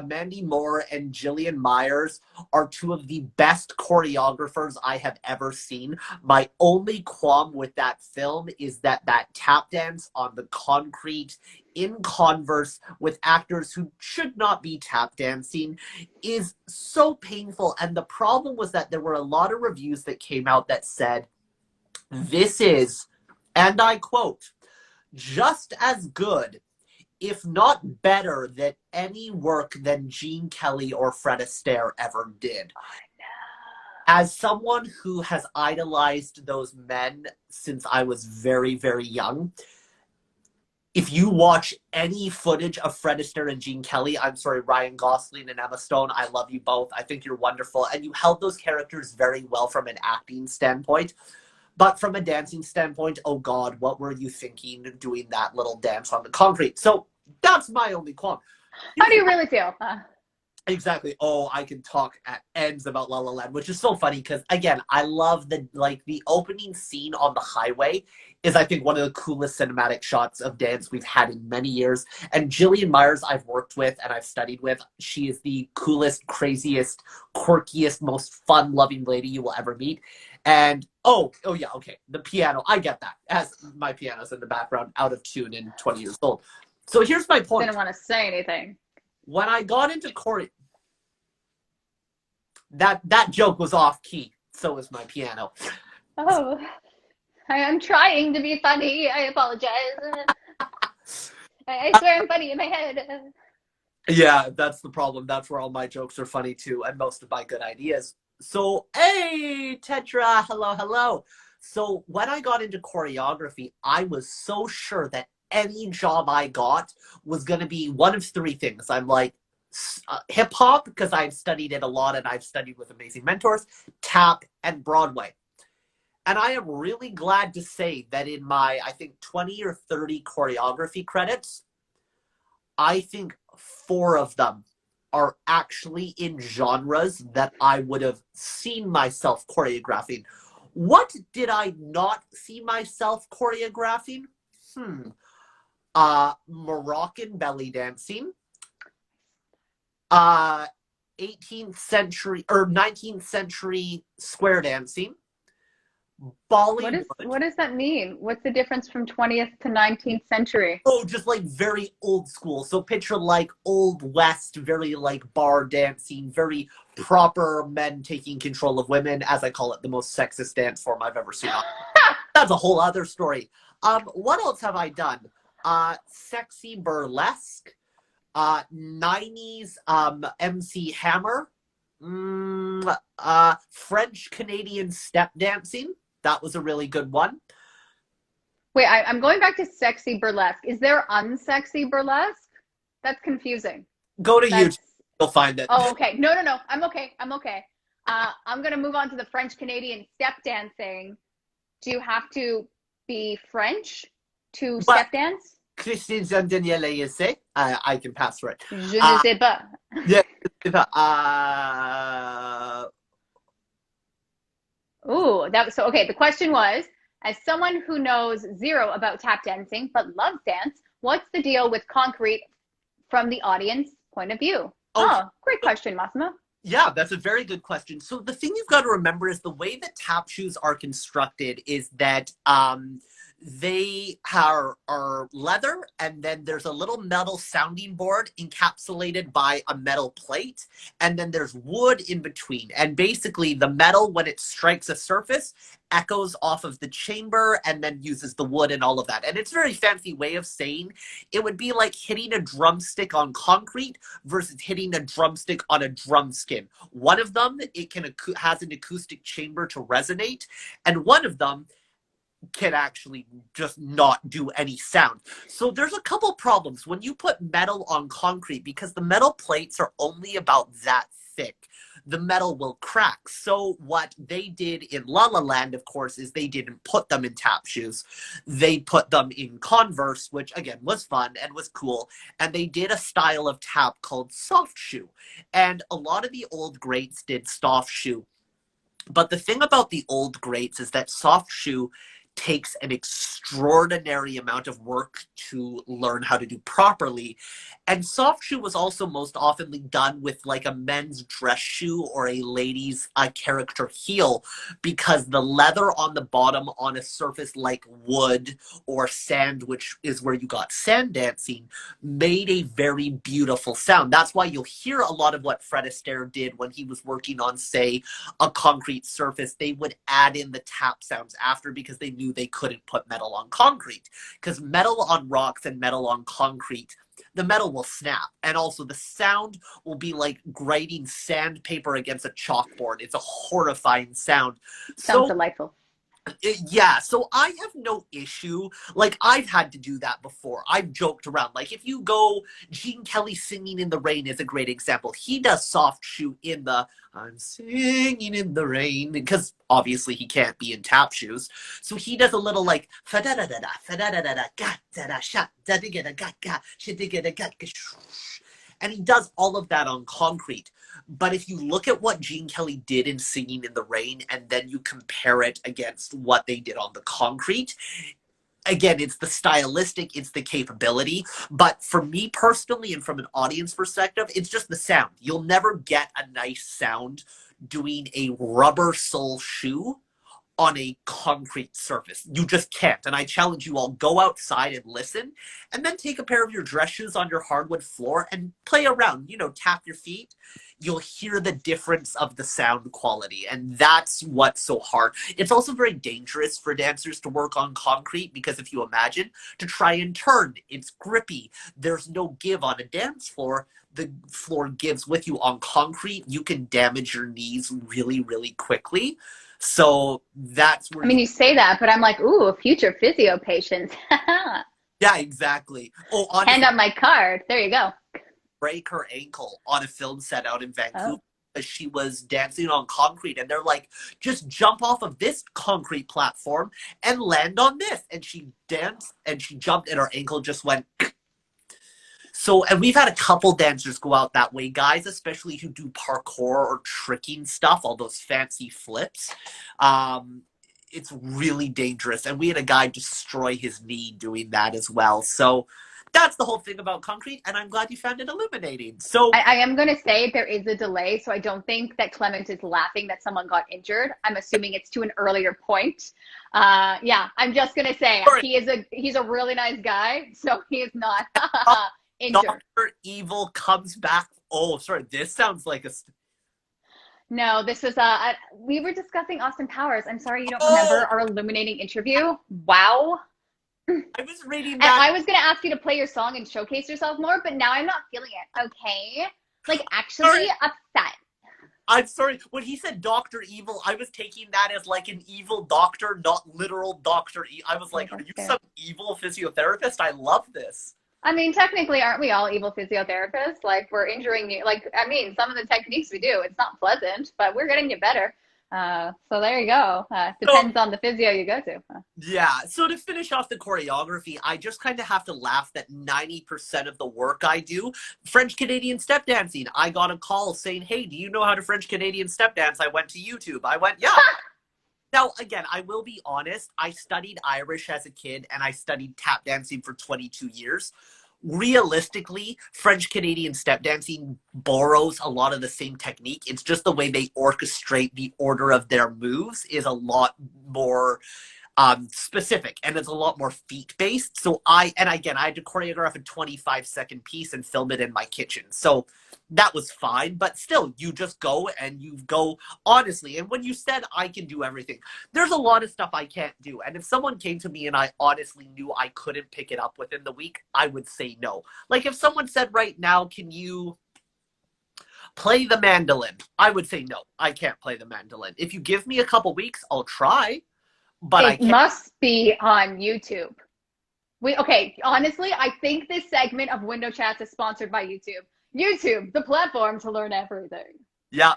Mandy Moore and Jillian Myers are two of the best choreographers I have ever seen. My only qualm with that film is that tap dance on the concrete in Converse with actors who should not be tap dancing is so painful. And the problem was that there were a lot of reviews that came out that said, this is, and I quote, just as good, if not better, than any work than Gene Kelly or Fred Astaire ever did. As someone who has idolized those men since I was very, very young, if you watch any footage of Fred Astaire and Gene Kelly, I'm sorry, Ryan Gosling and Emma Stone, I love you both. I think you're wonderful. And you held those characters very well from an acting standpoint. But from a dancing standpoint, oh God, what were you thinking doing that little dance on the concrete? So that's my only qualm. How do you really feel? Exactly. Oh, I can talk at ends about La La Land, which is so funny because, again, I love the opening scene on the highway is, I think, one of the coolest cinematic shots of dance we've had in many years. And Jillian Myers, I've worked with and I've studied with. She is the coolest, craziest, quirkiest, most fun-loving lady you will ever meet. And, oh yeah, okay, the piano, I get that. As my piano's in the background, out of tune and 20 years old. So here's my point. Didn't want to say anything. When I got into choreo, that joke was off key. So was my piano. Oh, I am trying to be funny. I apologize. I swear I'm funny in my head. Yeah, that's the problem. That's where all my jokes are funny too, and most of my good ideas. So, hey, Tetra, hello. So when I got into choreography, I was so sure that any job I got was going to be one of three things. I'm like, hip hop, because I've studied it a lot and I've studied with amazing mentors, tap, and Broadway. And I am really glad to say that in my, I think, 20 or 30 choreography credits, I think 4 of them are actually in genres that I would have seen myself choreographing. What did I not see myself choreographing? Moroccan belly dancing, 18th century or 19th century square dancing, Bollywood. What does that mean? What's the difference from 20th to 19th century? Oh, just like very old school. So picture like Old West, very like bar dancing, very proper men taking control of women, as I call it, the most sexist dance form I've ever seen. That's a whole other story. What else have I done? Sexy burlesque, 90s MC Hammer, French Canadian step dancing. That was a really good one. Wait, I'm going back to sexy burlesque. Is there unsexy burlesque? That's confusing. Go to YouTube. You'll find it. Oh, okay. No. I'm okay. I'm going to move on to the French Canadian step dancing. Do you have to be French to But step dance? Christine Jean-Daniel essay. I can pass for it. Je ne sais pas. Yeah. Ooh, so okay. The question was, as someone who knows zero about tap dancing but loves dance, what's the deal with concrete from the audience point of view? Okay. Oh, great question, Massimo. Yeah, that's a very good question. So the thing you've got to remember is the way that tap shoes are constructed is that they are leather, and then there's a little metal sounding board encapsulated by a metal plate, and then there's wood in between. And basically the metal, when it strikes a surface, echoes off of the chamber and then uses the wood and all of that. And it's a very fancy way of saying it would be like hitting a drumstick on concrete versus hitting a drumstick on a drum skin. One of them, has an acoustic chamber to resonate, and one of them can actually just not do any sound. So there's a couple problems when you put metal on concrete, because the metal plates are only about that thick. The metal will crack. So what they did in La La Land, of course, is they didn't put them in tap shoes. They put them in Converse, which again was fun and was cool. And they did a style of tap called soft shoe. And a lot of the old greats did soft shoe. But the thing about the old greats is that soft shoe takes an extraordinary amount of work to learn how to do properly. And soft shoe was also most often done with like a men's dress shoe or a lady's character heel, because the leather on the bottom on a surface like wood or sand, which is where you got sand dancing, made a very beautiful sound. That's why you'll hear a lot of what Fred Astaire did when he was working on, say, a concrete surface. They would add in the tap sounds after, because they knew they couldn't put metal on concrete, because metal on rocks and metal on concrete, the metal will snap, and also the sound will be like grinding sandpaper against a chalkboard. It's a horrifying sound. Sounds delightful. Yeah, so I have no issue. Like, I've had to do that before. I've joked around. Like, if you go, Gene Kelly singing in the rain is a great example. He does soft shoe in the I'm singing in the rain, because obviously he can't be in tap shoes. So he does a little like fa-da-da-da-da, fa-da-da-da-da, ga-da-da, sha-da-da-ga-ga, shi-da-ga-da-ga-ga, and he does all of that on concrete. But if you look at what Gene Kelly did in Singing in the Rain, and then you compare it against what they did on the concrete, again, it's the stylistic, it's the capability. But for me personally, and from an audience perspective, it's just the sound. You'll never get a nice sound doing a rubber sole shoe on a concrete surface. You just can't. And I challenge you all, go outside and listen, and then take a pair of your dress shoes on your hardwood floor and play around, tap your feet. You'll hear the difference of the sound quality. And that's what's so hard. It's also very dangerous for dancers to work on concrete, because if you imagine, to try and turn, it's grippy. There's no give on a dance floor. The floor gives with you. On concrete, you can damage your knees really, really quickly. So that's where you say that, but I'm like, ooh, future physio patients. Yeah, exactly. Oh, hand up my card. There you go. Break her ankle on a film set out in Vancouver as she was dancing on concrete, and they're like, just jump off of this concrete platform and land on this. And she danced and she jumped, and her ankle just went. So, and we've had a couple dancers go out that way, guys, especially who do parkour or tricking stuff, all those fancy flips. It's really dangerous. And we had a guy destroy his knee doing that as well. So that's the whole thing about concrete, and I'm glad you found it illuminating. So I am going to say there is a delay, so I don't think that Clement is laughing that someone got injured. I'm assuming it's to an earlier point. Yeah, I'm just going to say he's a really nice guy, so he is not injured. Dr. Evil comes back. Oh, sorry. This sounds like a... No, this was we were discussing Austin Powers. I'm sorry you don't remember our illuminating interview. Wow. I was reading that. And I was going to ask you to play your song and showcase yourself more, but now I'm not feeling it. Okay? Like, actually upset. I'm sorry. When he said Dr. Evil, I was taking that as like an evil doctor, not literal Dr. I was like, are you some evil physiotherapist? I love this. I mean, technically, aren't we all evil physiotherapists? Like, we're injuring you. Like, I mean, some of the techniques we do, it's not pleasant, but we're getting you better. So there you go. So, Depends on the physio you go to. yeah. So to finish off the choreography, I just kind of have to laugh that 90% of the work I do, French Canadian step dancing. I got a call saying, "Hey, do you know how to French Canadian step dance?" I went to YouTube. I went, "Yeah." Now, again, I will be honest. I studied Irish as a kid and I studied tap dancing for 22 years. Realistically, French Canadian step dancing borrows a lot of the same technique. It's just the way they orchestrate the order of their moves is a lot more specific, and it's a lot more feet based. So I had to choreograph a 25-second piece and film it in my kitchen. So that was fine, but still, you just go and you go honestly. And when you said I can do everything, there's a lot of stuff I can't do. And if someone came to me and I honestly knew I couldn't pick it up within the week, I would say no. Like if someone said right now, can you play the mandolin? I would say no, I can't play the mandolin. If you give me a couple weeks, I'll try, but I It can't. must be on YouTube. Okay, honestly, I think this segment of Window Chats is sponsored by YouTube. YouTube, the platform to learn everything. Yeah,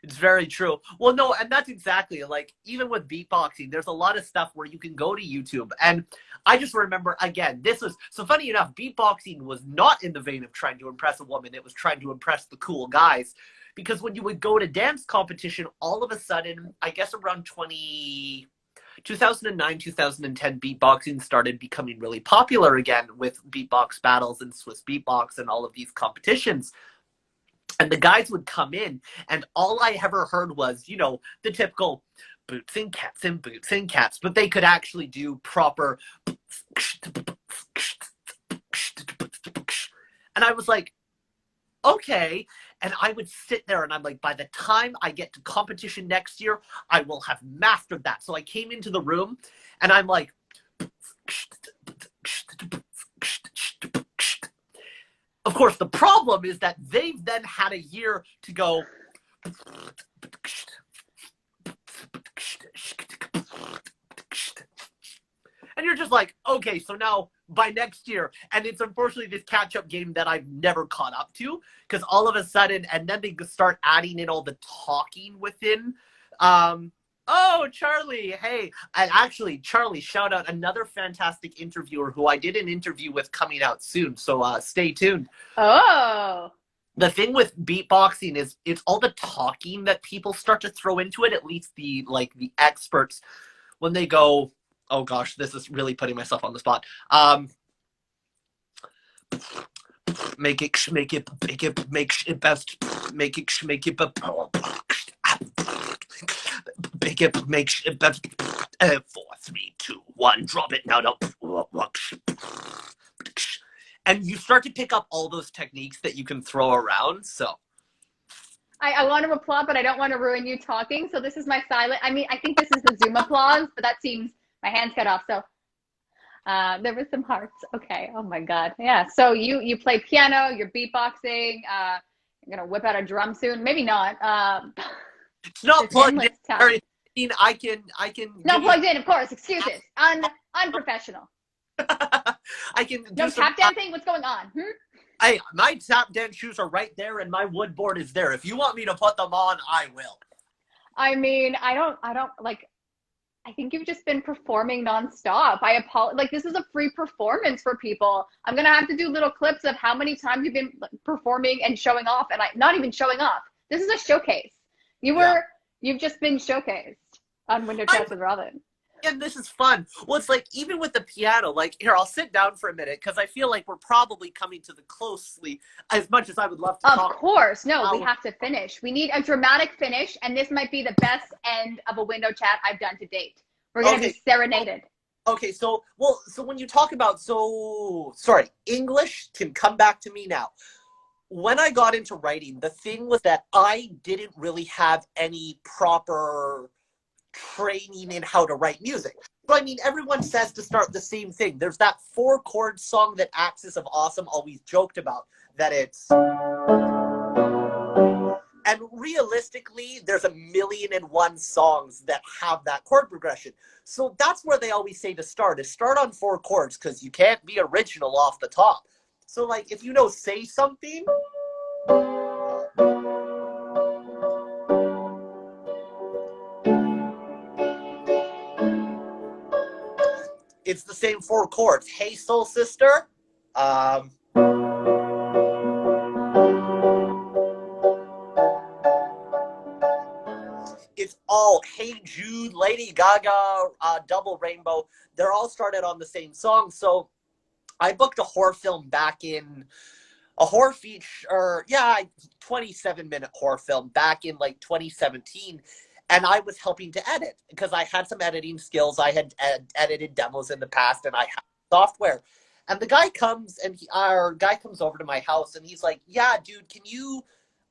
it's very true. Well, no, and that's exactly like even with beatboxing, there's a lot of stuff where you can go to YouTube. And I just remember, again, this was so funny enough, beatboxing was not in the vein of trying to impress a woman, it was trying to impress the cool guys. Because when you would go to dance competition, all of a sudden, I guess around 2009, 2010, beatboxing started becoming really popular again with beatbox battles and Swiss beatbox and all of these competitions. And the guys would come in, and all I ever heard was, you know, the typical boots and cats and boots and cats, but they could actually do proper. And I was like, okay. And I would sit there and I'm like, by the time I get to competition next year, I will have mastered that. So I came into the room and I'm like, of course, the problem is that they've then had a year to go. And you're just like, okay, so now by next year, and it's unfortunately this catch-up game that I've never caught up to, because all of a sudden, and then they start adding in all the talking within. Oh, Charlie, hey. And actually, Charlie, shout out another fantastic interviewer who I did an interview with coming out soon, so stay tuned. Oh. The thing with beatboxing is it's all the talking that people start to throw into it, at least the experts, when they go, oh gosh, this is really putting myself on the spot. Make it best, make it best, make it best. 4, 3, 2, 1, drop it now. And you start to pick up all those techniques that you can throw around. So I want to applaud, but I don't want to ruin you talking. So this is my silent. I mean, I think this is the Zoom applause, but that seems my hands cut off. So there was some hearts. Okay. Oh my God. Yeah. So you play piano, you're beatboxing. You're gonna whip out a drum soon. Maybe not. It's not plugged in. I can. Not plugged in, of course. Excuses. Unprofessional. I can. No tap dancing. What's going on? Hey, my tap dance shoes are right there, and my wood board is there. If you want me to put them on, I will. I mean, I don't like. I think you've just been performing nonstop. I apologize. Like, this is a free performance for people. I'm gonna have to do little clips of how many times you've been performing and showing off, and not even showing off. This is a showcase. You've just been showcased on Window Chats with Robyn. And this is fun. Well, it's like, even with the piano, like, here, I'll sit down for a minute, because I feel like we're probably coming to the closely, as much as I would love to talk. Of course. No, we have to finish. We need a dramatic finish, and this might be the best end of a Window Chat I've done to date. We're going to be serenaded. Okay, so when you talk about, English can come back to me now. When I got into writing, the thing was that I didn't really have any proper training in how to write music. But I mean, everyone says to start the same thing. There's that 4-chord song that Axis of Awesome always joked about, that it's... And realistically, there's 1,000,001 songs that have that chord progression. So that's where they always say to start on 4 chords, because you can't be original off the top. So like, if you know Say Something, it's the same 4 chords. Hey Soul Sister, it's all Hey Jude, Lady Gaga, Double Rainbow. They're all started on the same song. So I booked a horror film back in a horror feature, 27-minute horror film back in like 2017. And I was helping to edit because I had some editing skills. I had edited demos in the past and I had software. And the guy comes our guy comes over to my house and he's like, yeah, dude,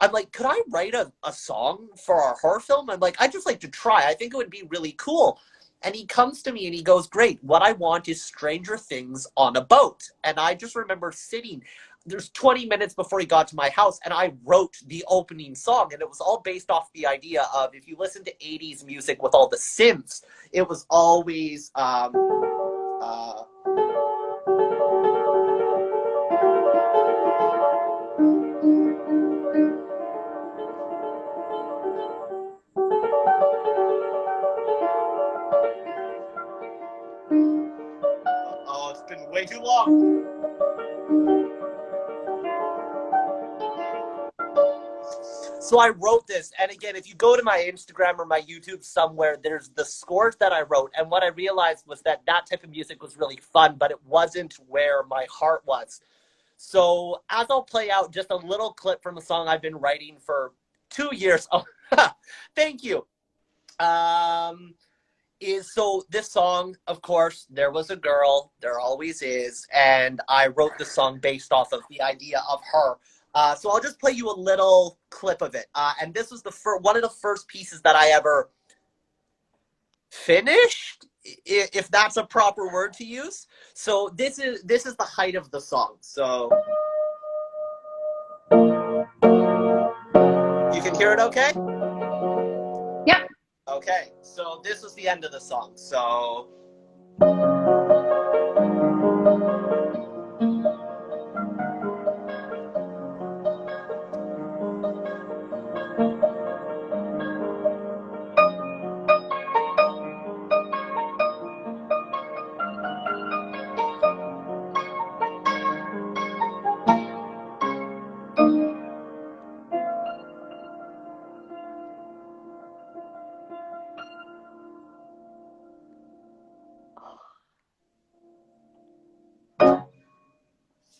I'm like, could I write a song for our horror film? I'm like, I'd just like to try. I think it would be really cool. And he comes to me and he goes, great. What I want is Stranger Things on a boat. And I just remember there's 20 minutes before he got to my house and I wrote the opening song. And it was all based off the idea of, if you listen to 80s music with all the synths, it was always, oh, it's been way too long. So I wrote this, and again, if you go to my Instagram or my YouTube somewhere, there's the scores that I wrote, and what I realized was that type of music was really fun, but it wasn't where my heart was. So as I'll play out just a little clip from a song I've been writing for 2 years. Oh, thank you. So this song, of course, there was a girl, there always is, and I wrote the song based off of the idea of her. So I'll just play you a little clip of it. And this was one of the first pieces that I ever finished, if that's a proper word to use. So this is the height of the song. So you can hear it okay? Yep. Okay, so this was the end of the song. So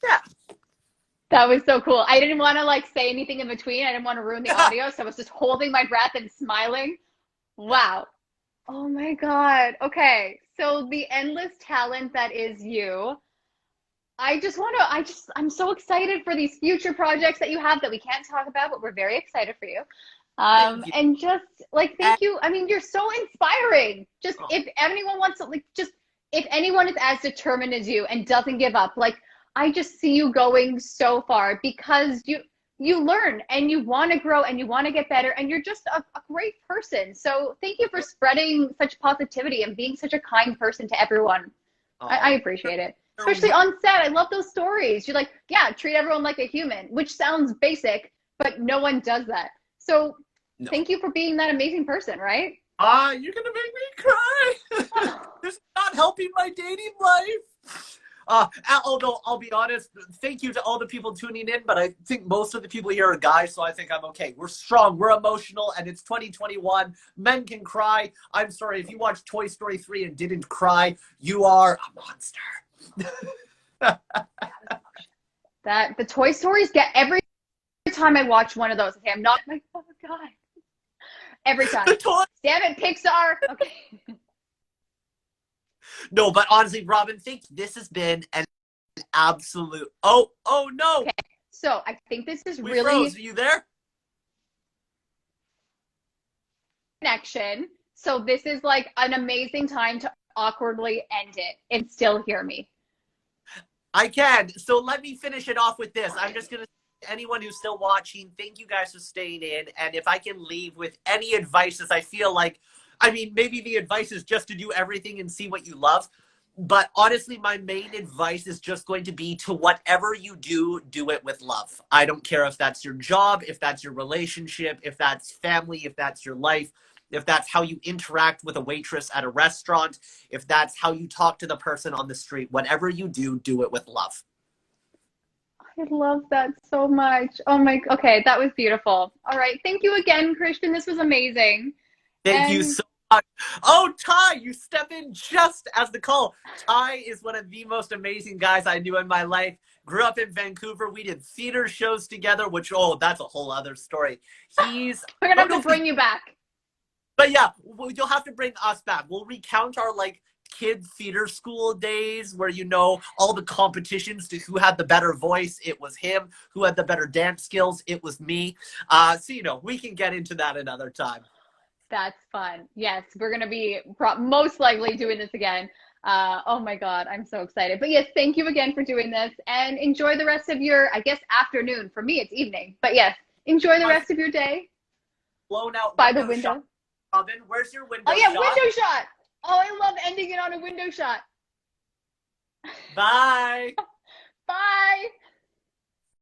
yeah. That was so cool. I didn't want to like say anything in between. I didn't want to ruin the audio, so I was just holding my breath and smiling. Wow. Oh my God. Okay. So the endless talent that is you. I'm so excited for these future projects that you have that we can't talk about, but we're very excited for you. Thank you. And just like, thank you. I mean, you're so inspiring. Just if anyone wants to, like, just if anyone is as determined as you and doesn't give up, like, I just see you going so far because you learn and you want to grow and you want to get better and you're just a great person. So thank you for spreading such positivity and being such a kind person to everyone. I appreciate it. Especially on set. I love those stories. You're like, yeah, treat everyone like a human, which sounds basic, but no one does that. So thank you for being that amazing person, right? You're going to make me cry. This is not helping my dating life. Although I'll be honest, thank you to all the people tuning in, but I think most of the people here are guys, so I think I'm okay. We're strong, we're emotional, and it's 2021. Men can cry. I'm sorry, if you watched Toy Story 3 and didn't cry, you are a monster. That the Toy Stories get every time I watch one of those. Okay, I'm not like, oh God. Every time. Damn it, Pixar. Okay. No, but honestly, Robyn, this has been an absolute. Oh no. Okay. So I think this is we really froze. Are you there? Connection. So this is like an amazing time to awkwardly end it and still hear me. I can. So let me finish it off with this. I'm just going to anyone who's still watching, thank you guys for staying in. And if I can leave with any advice, as I feel like, I mean, maybe the advice is just to do everything and see what you love. But honestly, my main advice is just going to be to whatever you do, do it with love. I don't care if that's your job, if that's your relationship, if that's family, if that's your life, if that's how you interact with a waitress at a restaurant, if that's how you talk to the person on the street. Whatever you do, do it with love. I love that so much. Oh my, okay, that was beautiful. All right. Thank you again, Christian. This was amazing. Thank you And so much. Oh, Ty, you step in just as the call. Ty is one of the most amazing guys I knew in my life. Grew up in Vancouver. We did theater shows together, which, oh, that's a whole other story. He's, we're gonna have to bring you back. but yeah, you'll have to bring us back. We'll recount our like kid theater school days where, you know, all the competitions to who had the better voice. It was him. Who had the better dance skills. It was me. So, you know, we can get into that another time. That's fun. Yes, we're going to be most likely doing this again. Oh my God, I'm so excited. But yes, thank you again for doing this and enjoy the rest of your, I guess, afternoon. For me, it's evening. But yes, enjoy the rest of your day. Blown out By the window. Shot. Robyn, where's your window Oh yeah, shot? window shot. Oh, I love ending it on a window shot. Bye. Bye.